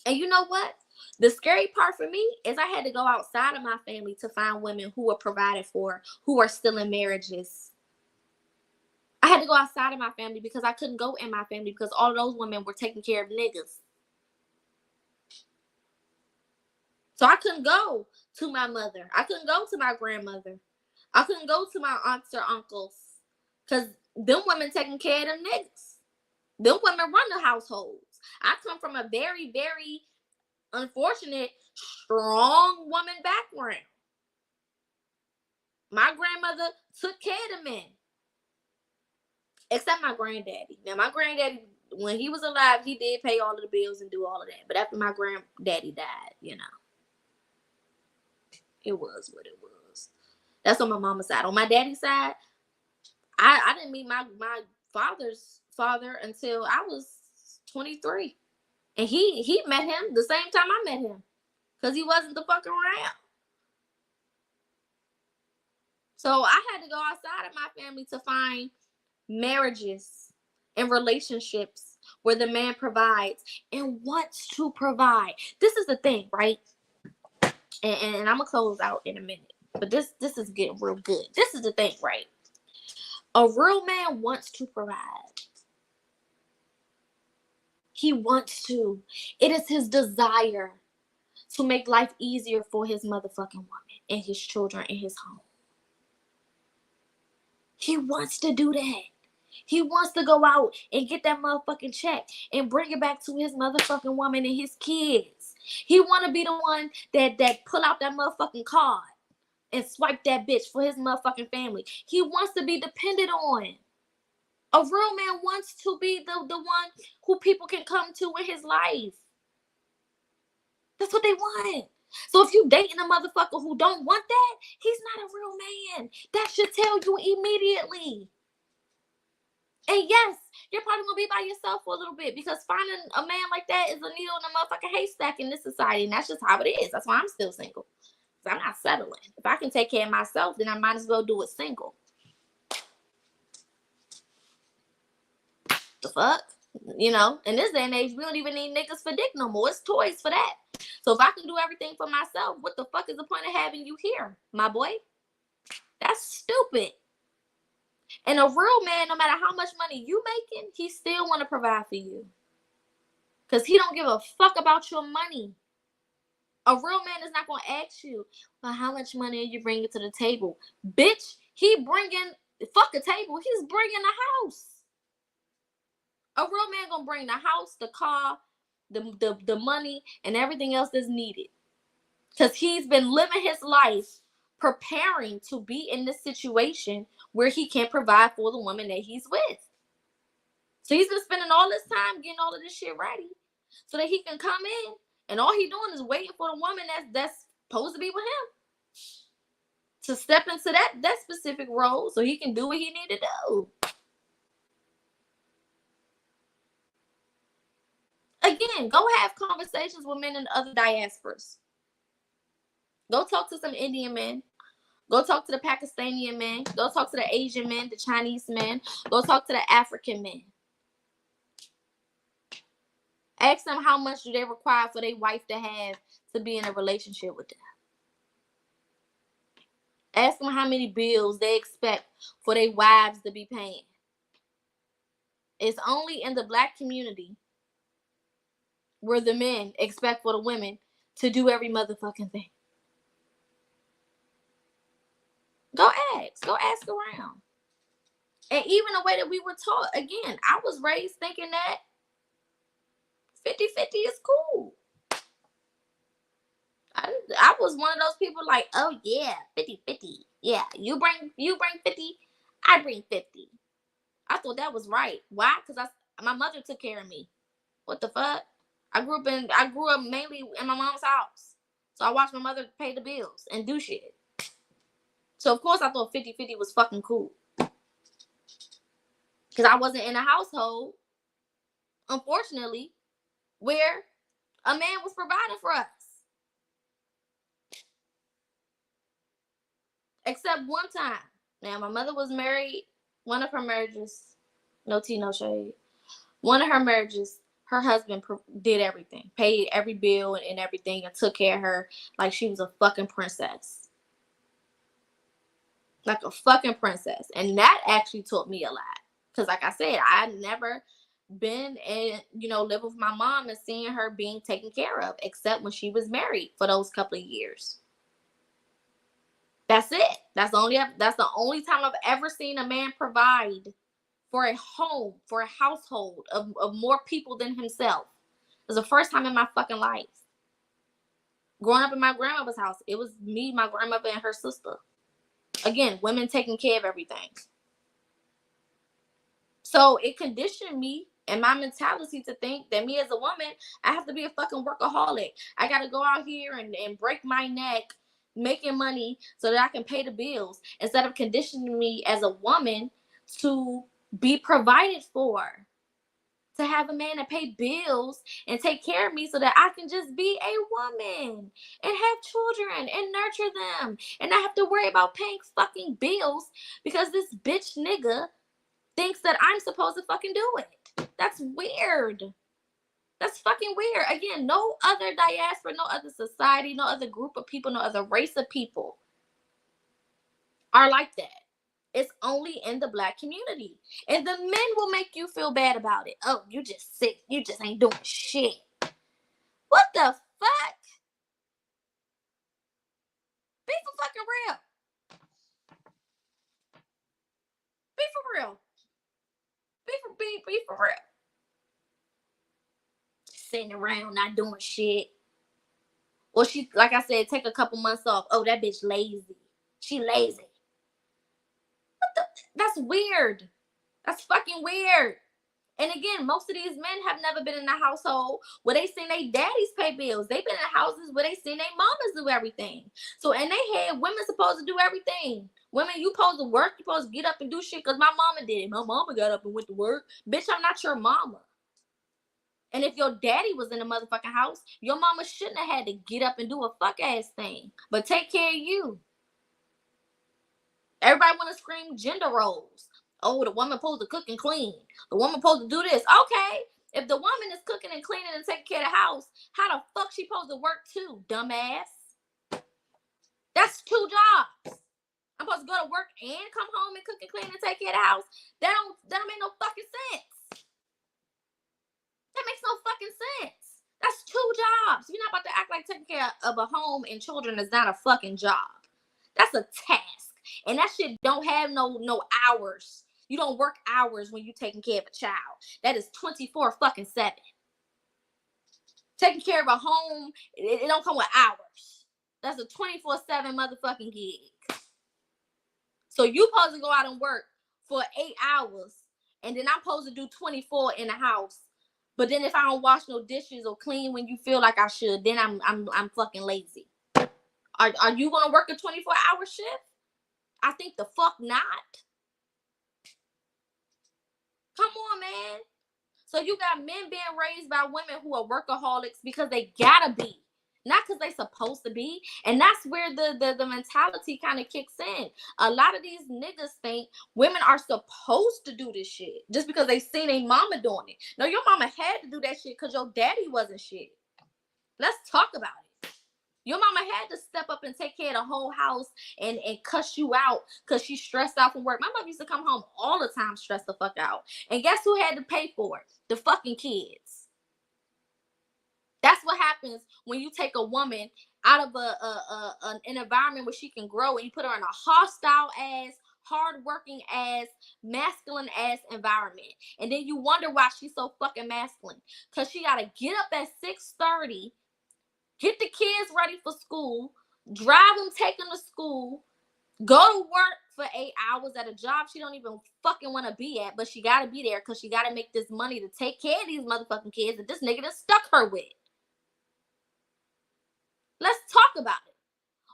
And you know what? The scary part for me is I had to go outside of my family to find women who were provided for, who are still in marriages. I had to go outside of my family because I couldn't go in my family because all of those women were taking care of niggas. So I couldn't go to my mother. I couldn't go to my grandmother. I couldn't go to my aunts or uncles because them women taking care of them niggas. Them women run the households. I come from a very, very unfortunate, strong woman background. My grandmother took care of the men. Except my granddaddy. Now, my granddaddy, when he was alive, he did pay all of the bills and do all of that. But after my granddaddy died, it was what it was. That's on my mama's side. On my daddy's side, I didn't meet my father's father until I was 23. And he met him the same time I met him. Because he wasn't the fuck around. So I had to go outside of my family to find marriages and relationships where the man provides and wants to provide. This is the thing, right? And I'm gonna close out in a minute, but this is getting real good. This is the thing, right? A real man wants to provide. He wants to. It is his desire to make life easier for his motherfucking woman and his children and his home. He wants to do that. He wants to go out and get that motherfucking check and bring it back to his motherfucking woman and his kids. He want to be the one that pull out that motherfucking card and swipe that bitch for his motherfucking family. He wants to be depended on. A real man wants to be the one who people can come to in his life. That's what they want. So if you dating a motherfucker who don't want that, he's not a real man. That should tell you immediately. And yes, you're probably going to be by yourself for a little bit, because finding a man like that is a needle in a motherfucking haystack in this society. And that's just how it is. That's why I'm still single. Because I'm not settling. If I can take care of myself, then I might as well do it single. The fuck? You know, in this day and age, we don't even need niggas for dick no more. It's toys for that. So if I can do everything for myself, what the fuck is the point of having you here, my boy? That's stupid. And a real man, no matter how much money you making, he still want to provide for you. Because he don't give a fuck about your money. A real man is not going to ask you, well, how much money are you bringing to the table? Bitch, he bringing, fuck a table, he's bringing a house. A real man going to bring the house, the car, the money, and everything else that's needed. Because he's been living his life preparing to be in this situation where he can provide for the woman that he's with. So he's been spending all this time getting all of this shit ready so that he can come in, and all he doing is waiting for the woman that's supposed to be with him to step into that specific role so he can do what he need to do. Again, go have conversations with men in other diasporas. Go talk to some Indian men. Go talk to the Pakistani men. Go talk to the Asian men, the Chinese men. Go talk to the African men. Ask them how much do they require for their wife to have to be in a relationship with them. Ask them how many bills they expect for their wives to be paying. It's only in the Black community where the men expect for the women to do every motherfucking thing. Go ask around. And even the way that we were taught, again, I was raised thinking that 50-50 is cool. I was one of those people like, oh yeah, 50-50. Yeah, you bring 50, I bring 50. I thought that was right. Why? Because my mother took care of me. What the fuck? I grew up mainly in my mom's house. So I watched my mother pay the bills and do shit. So of course I thought 50-50 was fucking cool. Because I wasn't in a household, unfortunately, where a man was providing for us. Except one time. Now, my mother was married. One of her marriages, no tea, no shade. One of her marriages, her husband did everything. Paid every bill and everything and took care of her like she was a fucking princess. Like a fucking princess. And that actually taught me a lot. Because like I said, I never been and live with my mom and seeing her being taken care of, except when she was married for those couple of years. That's it. That's the only time I've ever seen a man provide for a home, for a household of more people than himself. It was the first time in my fucking life. Growing up in my grandmother's house, it was me, my grandmother, and her sister. Again, women taking care of everything. So it conditioned me and my mentality to think that me as a woman, I have to be a fucking workaholic. I got to go out here and break my neck making money so that I can pay the bills, instead of conditioning me as a woman to be provided for, to have a man that pay bills and take care of me so that I can just be a woman and have children and nurture them and not have to worry about paying fucking bills because this bitch nigga thinks that I'm supposed to fucking do it. That's weird. That's fucking weird. Again, no other diaspora, no other society, no other group of people, no other race of people are like that. It's only in the black community. And the men will make you feel bad about it. Oh, you just sick. You just ain't doing shit. What the fuck? Be for fucking real. Be for real. Be for real. Sitting around not doing shit. Or she, like I said, take a couple months off. Oh, that bitch lazy. She lazy. What the? That's weird. That's fucking weird. And again, most of these men have never been in a household where they seen their daddies pay bills. They've been in houses where they seen their mamas do everything. So in their head, women supposed to do everything. Women, you supposed to work. You supposed to get up and do shit because my mama did it. My mama got up and went to work. Bitch, I'm not your mama. And if your daddy was in the motherfucking house, your mama shouldn't have had to get up and do a fuck ass thing. But take care of you. Everybody want to scream gender roles. Oh, the woman supposed to cook and clean. The woman supposed to do this. Okay, if the woman is cooking and cleaning and taking care of the house, how the fuck she supposed to work too, dumbass? That's 2 jobs. I'm supposed to go to work and come home and cook and clean and take care of the house. That don't make no fucking sense. That makes no fucking sense. That's 2 jobs. You're not about to act like taking care of a home and children is not a fucking job. That's a task. And that shit don't have no hours. You don't work hours when you're taking care of a child. That is 24/7. Taking care of a home, it don't come with hours. That's a 24/7 motherfucking gig. So you supposed to go out and work for 8 hours, and then I'm supposed to do 24 in the house. But then if I don't wash no dishes or clean when you feel like I should, then I'm fucking lazy. Are you gonna work a 24-hour shift? I think the fuck not. Come on, man. So you got men being raised by women who are workaholics because they gotta be, not because they supposed to be. And that's where the mentality kind of kicks in. A lot of these niggas think women are supposed to do this shit just because they seen a mama doing it. No, your mama had to do that shit because your daddy wasn't shit. Let's talk about it. Your mama had to step up and take care of the whole house and cuss you out because she's stressed out from work. My mother used to come home all the time stressed the fuck out. And guess who had to pay for it? The fucking kids. That's what happens when you take a woman out of an environment where she can grow and you put her in a hostile ass, hardworking ass, masculine ass environment. And then you wonder why she's so fucking masculine. Because she got to get up at 6:30, get the kids ready for school, drive them, take them to school, go to work for 8 hours at a job she don't even fucking want to be at, but she got to be there because she got to make this money to take care of these motherfucking kids that this nigga done stuck her with. Let's talk about it.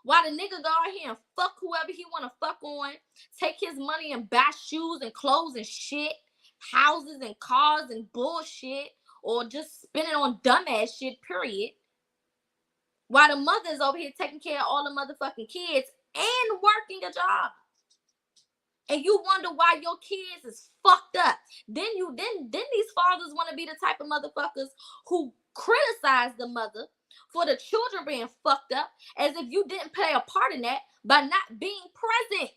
Why the nigga go out here and fuck whoever he want to fuck on, take his money and buy shoes and clothes and shit, houses and cars and bullshit, or just spend it on dumbass shit, period. While the mother's over here taking care of all the motherfucking kids and working a job. And you wonder why your kids is fucked up. Then these fathers want to be the type of motherfuckers who criticize the mother for the children being fucked up as if you didn't play a part in that by not being present.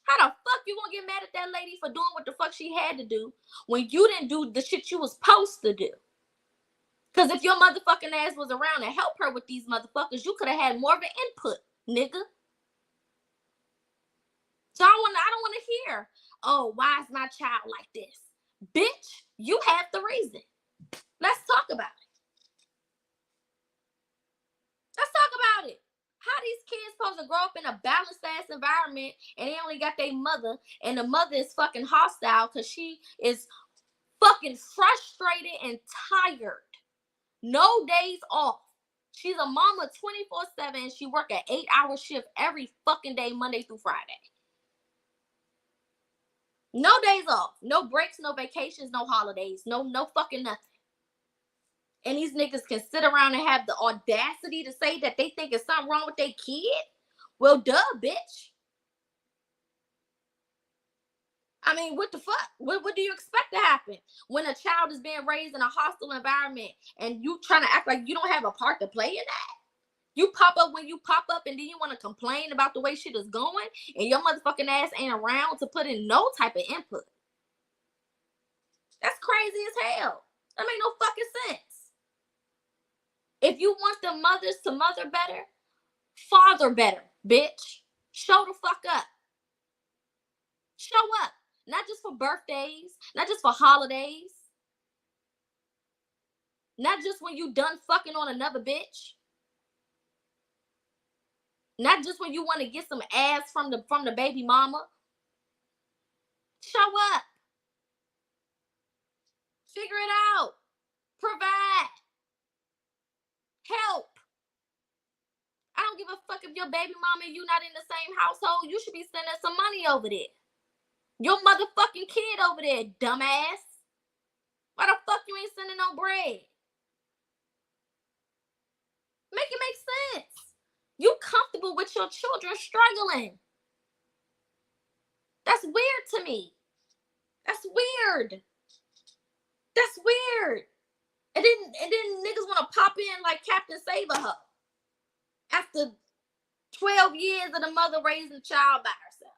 How the fuck you gonna get mad at that lady for doing what the fuck she had to do when you didn't do the shit you was supposed to do? Because if your motherfucking ass was around and help her with these motherfuckers, you could have had more of an input, nigga. So I don't want to hear, oh, why is my child like this? Bitch, you have the reason. Let's talk about it. Let's talk about it. How these kids supposed to grow up in a balanced ass environment and they only got their mother and the mother is fucking hostile because she is fucking frustrated and tired. No days off. She's a mama 24/7. She work an 8-hour shift every fucking day, Monday through Friday. No days off. No breaks, no vacations, no holidays. No fucking nothing. And these niggas can sit around and have the audacity to say that they think there's something wrong with their kid? Well, duh, bitch. I mean, what the fuck? What do you expect to happen when a child is being raised in a hostile environment and you trying to act like you don't have a part to play in that? You pop up when you pop up, and then you want to complain about the way shit is going, and your motherfucking ass ain't around to put in no type of input. That's crazy as hell. That make no fucking sense. If you want the mothers to mother better, father better, bitch. Show the fuck up. Show up. Not just for birthdays, not just for holidays, not just when you done fucking on another bitch. Not just when you want to get some ass from the baby mama. Show up. Figure it out. Provide. Help. I don't give a fuck if your baby mama and you not in the same household. You should be sending some money over there. Your motherfucking kid over there, dumbass. Why the fuck you ain't sending no bread? Make it make sense. You comfortable with your children struggling. That's weird to me. That's weird. That's weird. And then niggas want to pop in like Captain Save-A-Hoe. After 12 years of the mother raising the child by herself.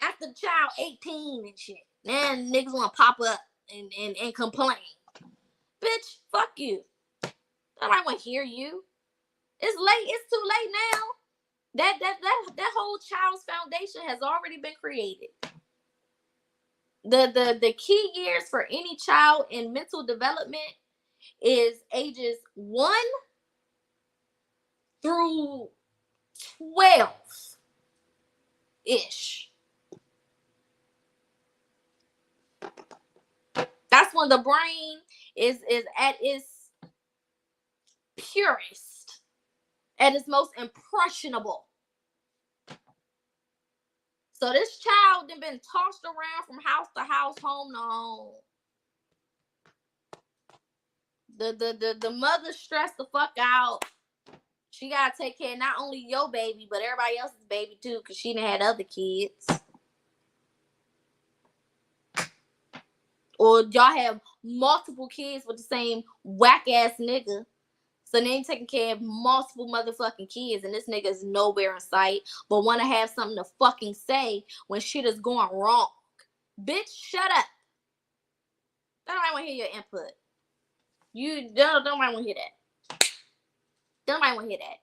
After the child 18 and shit. Then niggas want to pop up and complain. Bitch, fuck you. Nobody want to hear you. It's late. It's too late now. That whole child's foundation has already been created. The key years for any child in mental development is ages 1 through 12-ish. That's when the brain is at its purest, at its most impressionable. So this child then been tossed around from house to house, home to home. The mother stressed the fuck out. She gotta take care of not only your baby, but everybody else's baby too, because she done had other kids. Or y'all have multiple kids with the same whack ass nigga. So they ain't taking care of multiple motherfucking kids, and this nigga is nowhere in sight, but want to have something to fucking say when shit is going wrong. Bitch, shut up. Don't want to hear your input. You don't want to hear that. Don't want to hear that.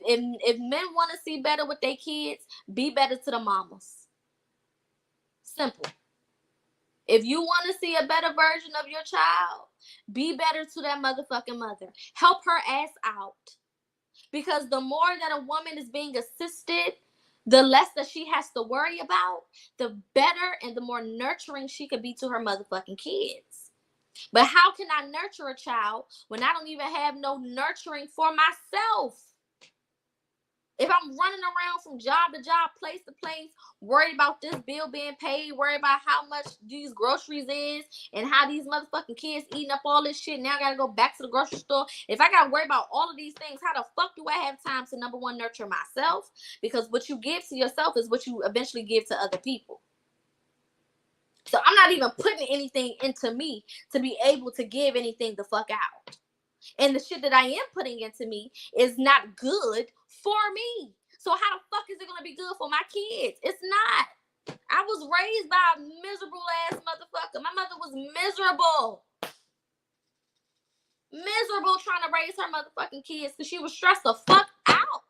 If men want to see better with their kids, be better to the mamas. Simple. If you want to see a better version of your child, be better to that motherfucking mother. Help her ass out. Because the more that a woman is being assisted, the less that she has to worry about, the better and the more nurturing she could be to her motherfucking kids. But how can I nurture a child when I don't even have no nurturing for myself? If I'm running around from job to job, place to place, worried about this bill being paid, worried about how much these groceries is, and how these motherfucking kids eating up all this shit, now I gotta go back to the grocery store. If I gotta worry about all of these things, how the fuck do I have time to, number one, nurture myself? Because what you give to yourself is what you eventually give to other people. So I'm not even putting anything into me to be able to give anything the fuck out. And the shit that I am putting into me is not good for me. So how the fuck is it going to be good for my kids? It's not. I was raised by a miserable ass motherfucker. My mother was miserable. Miserable trying to raise her motherfucking kids because she was stressed the fuck out.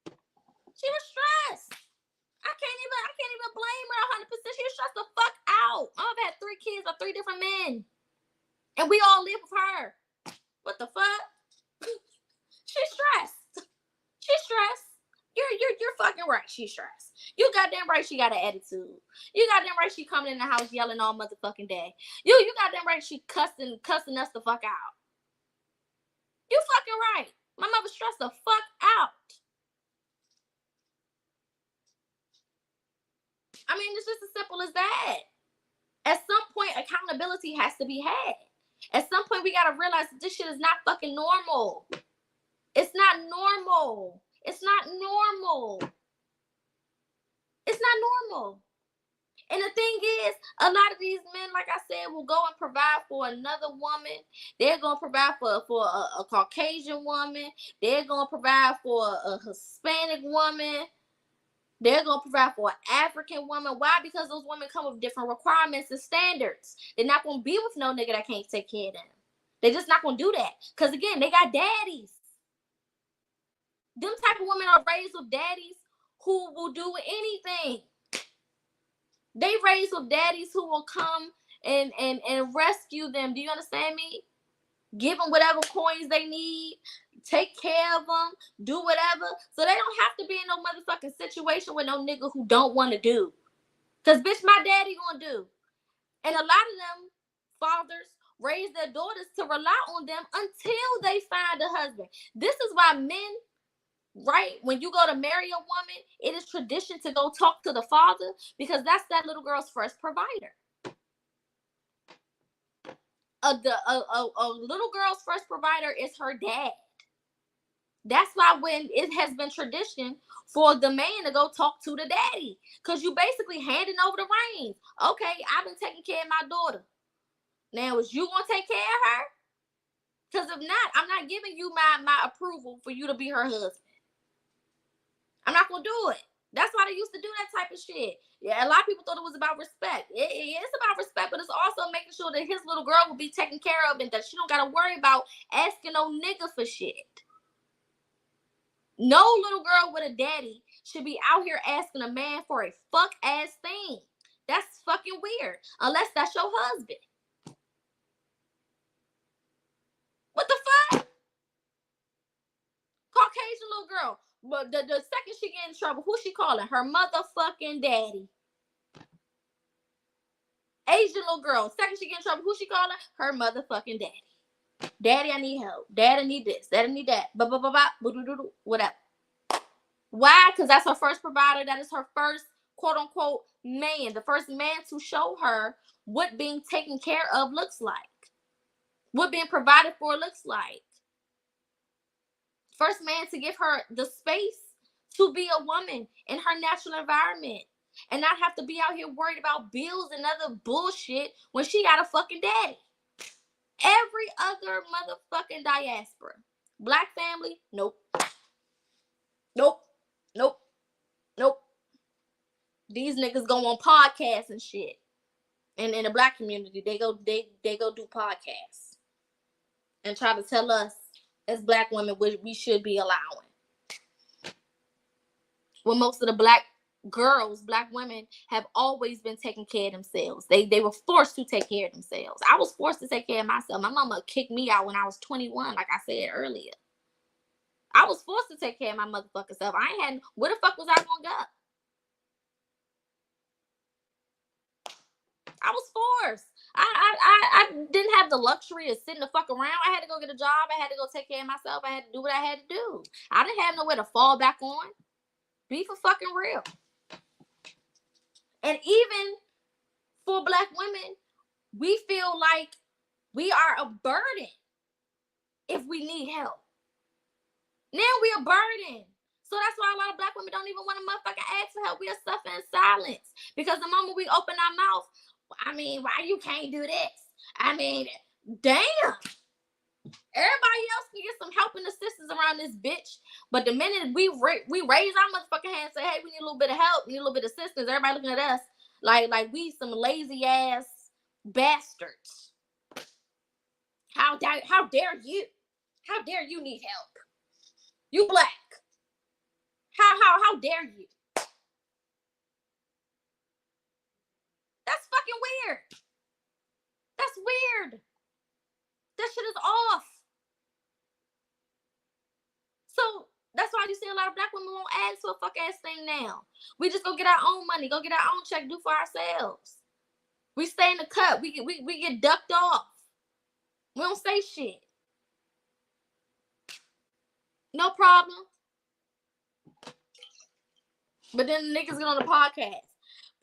She was stressed. I can't even blame her 100%. She was stressed the fuck out. My mother had 3 kids by 3 different men. And we all live with her. What the fuck? She's stressed. She's stressed. You're fucking right. She's stressed. You goddamn right she got an attitude. You goddamn right she coming in the house yelling all motherfucking day. You goddamn right she cussing us the fuck out. You fucking right. My mother stressed the fuck out. I mean, it's just as simple as that. At some point, accountability has to be had. At some point, we gotta realize that this shit is not fucking normal. It's not normal. It's not normal. It's not normal. And the thing is, a lot of these men, like I said, will go and provide for another woman. They're going to provide for a Caucasian woman. They're going to provide for a Hispanic woman. They're going to provide for an African woman. Why? Because those women come with different requirements and standards. They're not going to be with no nigga that can't take care of them. They're just not going to do that. Because, again, they got daddies. Them type of women are raised with daddies who will do anything. They raised with daddies who will come and rescue them. Do you understand me? Give them whatever coins they need, take care of them, do whatever. So they don't have to be in no motherfucking situation with no nigga who don't want to do. Because, bitch, my daddy gonna do. And a lot of them fathers raise their daughters to rely on them until they find a husband. This is why men, right, when you go to marry a woman, it is tradition to go talk to the father, because that's that little girl's first provider. A little girl's first provider is her dad. That's why when it has been tradition for the man to go talk to the daddy, because you basically handing over the reins. Okay, I've been taking care of my daughter. Now, is you gonna take care of her? Because if not, I'm not giving you my approval for you to be her husband. I'm not gonna do it. That's why they used to do that type of shit. Yeah, a lot of people thought it was about respect. It is about respect, but it's also making sure that his little girl will be taken care of and that she don't gotta worry about asking no nigga for shit. No little girl with a daddy should be out here asking a man for a fuck ass thing. That's fucking weird. Unless that's your husband. What the fuck? Caucasian little girl. But the second she get in trouble, who she calling? Her motherfucking daddy. Asian little girl. Second she get in trouble, who she calling? Her motherfucking daddy. Daddy, I need help. Dad, I need this. Dad, I need that. Whatever. Why? Because that's her first provider. That is her first quote unquote man. The first man to show her what being taken care of looks like. What being provided for looks like. First man to give her the space to be a woman in her natural environment and not have to be out here worried about bills and other bullshit when she got a fucking daddy. Every other motherfucking diaspora. Black family, nope. Nope. Nope. Nope. These niggas go on podcasts and shit. And in the black community, they go do podcasts and try to tell us as black women we should be allowing. Well, most of the black girls, black women have always been taking care of themselves. They were forced to take care of themselves. I was forced to take care of myself. My mama kicked me out when I was 21, like I said earlier. I was forced to take care of my motherfucking self. Where the fuck was I gonna go? I was forced. I didn't have the luxury of sitting the fuck around. I had to go get a job. I had to go take care of myself. I had to do what I had to do. I didn't have nowhere to fall back on. Be for fucking real. And even for black women, we feel like we are a burden if we need help. Now we a burden. So that's why a lot of black women don't even want to motherfucking ask for help. We are suffering in silence. Because the moment we open our mouth, I mean, why you can't do this? I mean, damn. Everybody else can get some help and assistance around this bitch. But the minute we raise our motherfucking hand and say, hey, we need a little bit of help, we need a little bit of assistance, everybody looking at us like we some lazy ass bastards. How dare you? How dare you need help? You black. How dare you? That's fucking weird. That's weird. That shit is off. So that's why you see a lot of black women won't ask for a fuck ass thing now. We just go get our own money, go get our own check, do for ourselves. We stay in the cut. We get ducked off. We don't say shit. No problem. But then the niggas get on the podcast.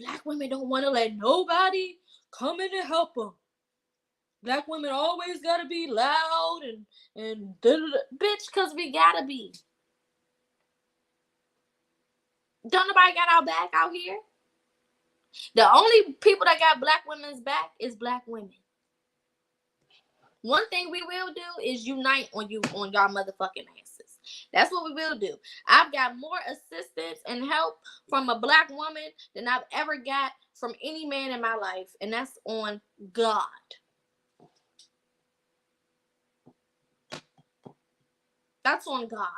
Black women don't want to let nobody come in and help them. Black women always gotta be loud and bitch, cause we gotta be. Don't nobody got our back out here. The only people that got black women's back is black women. One thing we will do is unite on y'all motherfucking asses. That's what we will do. I've got more assistance and help from a black woman than I've ever got from any man in my life. And that's on God. That's on God.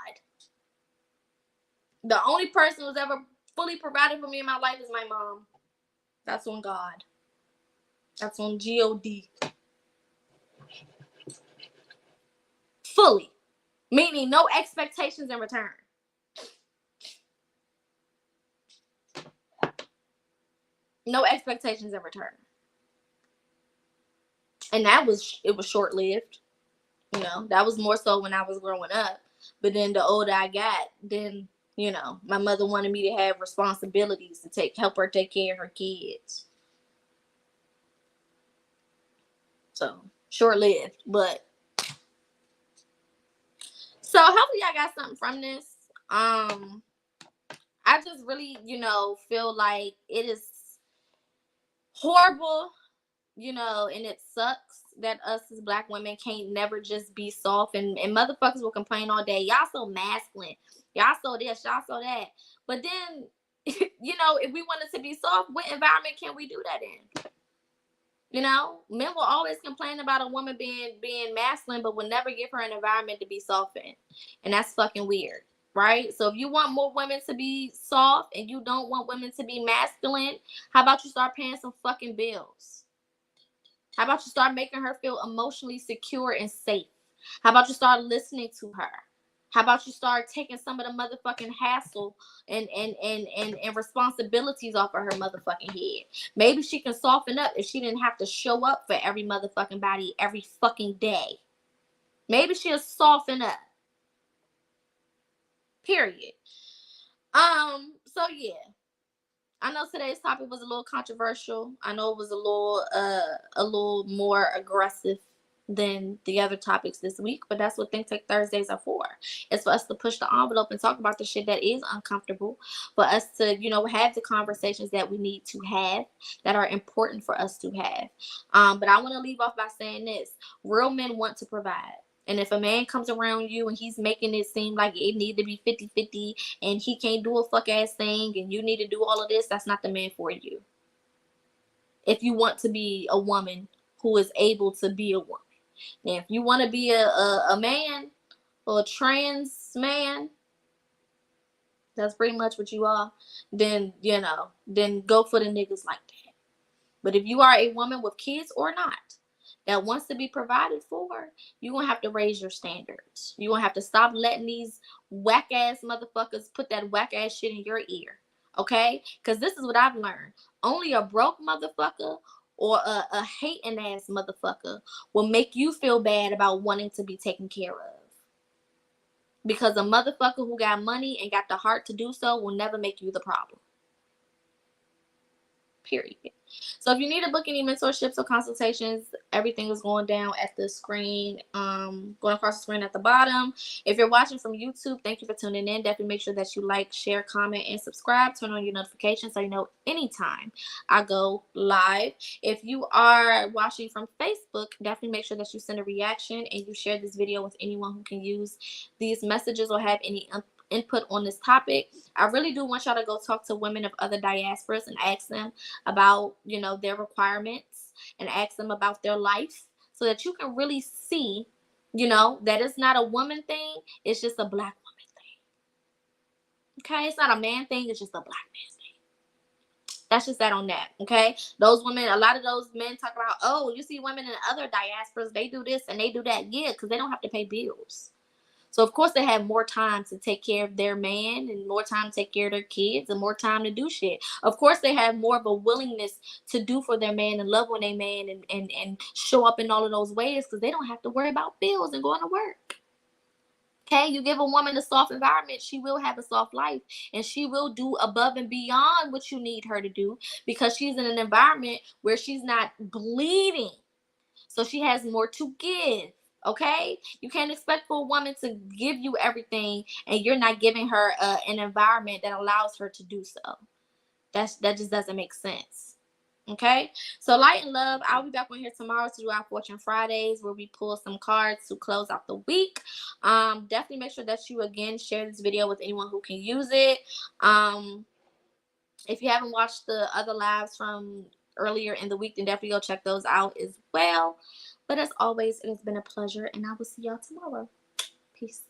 The only person who's ever fully provided for me in my life is my mom. That's on God. That's on G-O-D. Fully. Meaning no expectations in return. No expectations in return. And it was short-lived. You know, that was more so when I was growing up. But then the older I got, then, you know, my mother wanted me to have responsibilities to help her take care of her kids. So, short-lived. But, so hopefully y'all got something from this. I just really, you know, feel like it is horrible, you know, and it sucks that us as black women can't never just be soft, and motherfuckers will complain all day. Y'all so masculine. Y'all so this, y'all so that. But then, you know, if we wanted to be soft, what environment can we do that in? You know, men will always complain about a woman being masculine, but will never give her an environment to be soft in. And that's fucking weird, right? So if you want more women to be soft and you don't want women to be masculine, how about you start paying some fucking bills? How about you start making her feel emotionally secure and safe? How about you start listening to her? How about you start taking some of the motherfucking hassle and responsibilities off of her motherfucking head? Maybe she can soften up if she didn't have to show up for every motherfucking body every fucking day. Maybe she'll soften up. Period. So yeah. I know today's topic was a little controversial. I know it was a little more aggressive than the other topics this week, but that's what Think Tank Thursdays are for. It's for us to push the envelope and talk about the shit that is uncomfortable, for us to, you know, have the conversations that we need to have, that are important for us to have. But I want to leave off by saying this. Real men want to provide. And if a man comes around you and he's making it seem like it need to be 50-50 and he can't do a fuck ass thing and you need to do all of this, that's not the man for you. If you want to be a woman who is able to be a woman. Now, if you want to be a man or a trans man, that's pretty much what you are, then, you know, then go for the niggas like that. But if you are a woman with kids or not, that wants to be provided for, you're going to have to raise your standards. You're going to have to stop letting these whack-ass motherfuckers put that whack-ass shit in your ear, okay? Because this is what I've learned. Only a broke motherfucker or a hating-ass motherfucker will make you feel bad about wanting to be taken care of. Because a motherfucker who got money and got the heart to do so will never make you the problem. Period. So if you need to book any mentorships or consultations, everything is going down at the screen, going across the screen at the bottom. If you're watching from YouTube, thank you for tuning in. Definitely make sure that you like, share, comment, and subscribe. Turn on your notifications so you know anytime I go live. If you are watching from Facebook, definitely make sure that you send a reaction and you share this video with anyone who can use these messages or have any input on this topic. I really do want y'all to go talk to women of other diasporas and ask them about, you know, their requirements and ask them about their life so that you can really see, you know, that it's not a woman thing, it's just a black woman thing. Okay, it's not a man thing, it's just a black man thing. That's just that on that, okay? Those women, a lot of those men talk about, oh, you see women in other diasporas, they do this and they do that. Yeah, because they don't have to pay bills. So, of course, they have more time to take care of their man and more time to take care of their kids and more time to do shit. Of course, they have more of a willingness to do for their man and love on their man and show up in all of those ways because they don't have to worry about bills and going to work. Okay, you give a woman a soft environment, she will have a soft life and she will do above and beyond what you need her to do because she's in an environment where she's not bleeding. So she has more to give. Okay, you can't expect for a woman to give you everything and you're not giving her an environment that allows her to do so. That just doesn't make sense. Okay, so light and love. I'll be back on here tomorrow to do our Fortune Fridays, where we pull some cards to close out the week. Definitely make sure that you again share this video with anyone who can use it. If you haven't watched the other lives from earlier in the week, then definitely go check those out as well. But as always, it has been a pleasure, and I will see y'all tomorrow. Peace.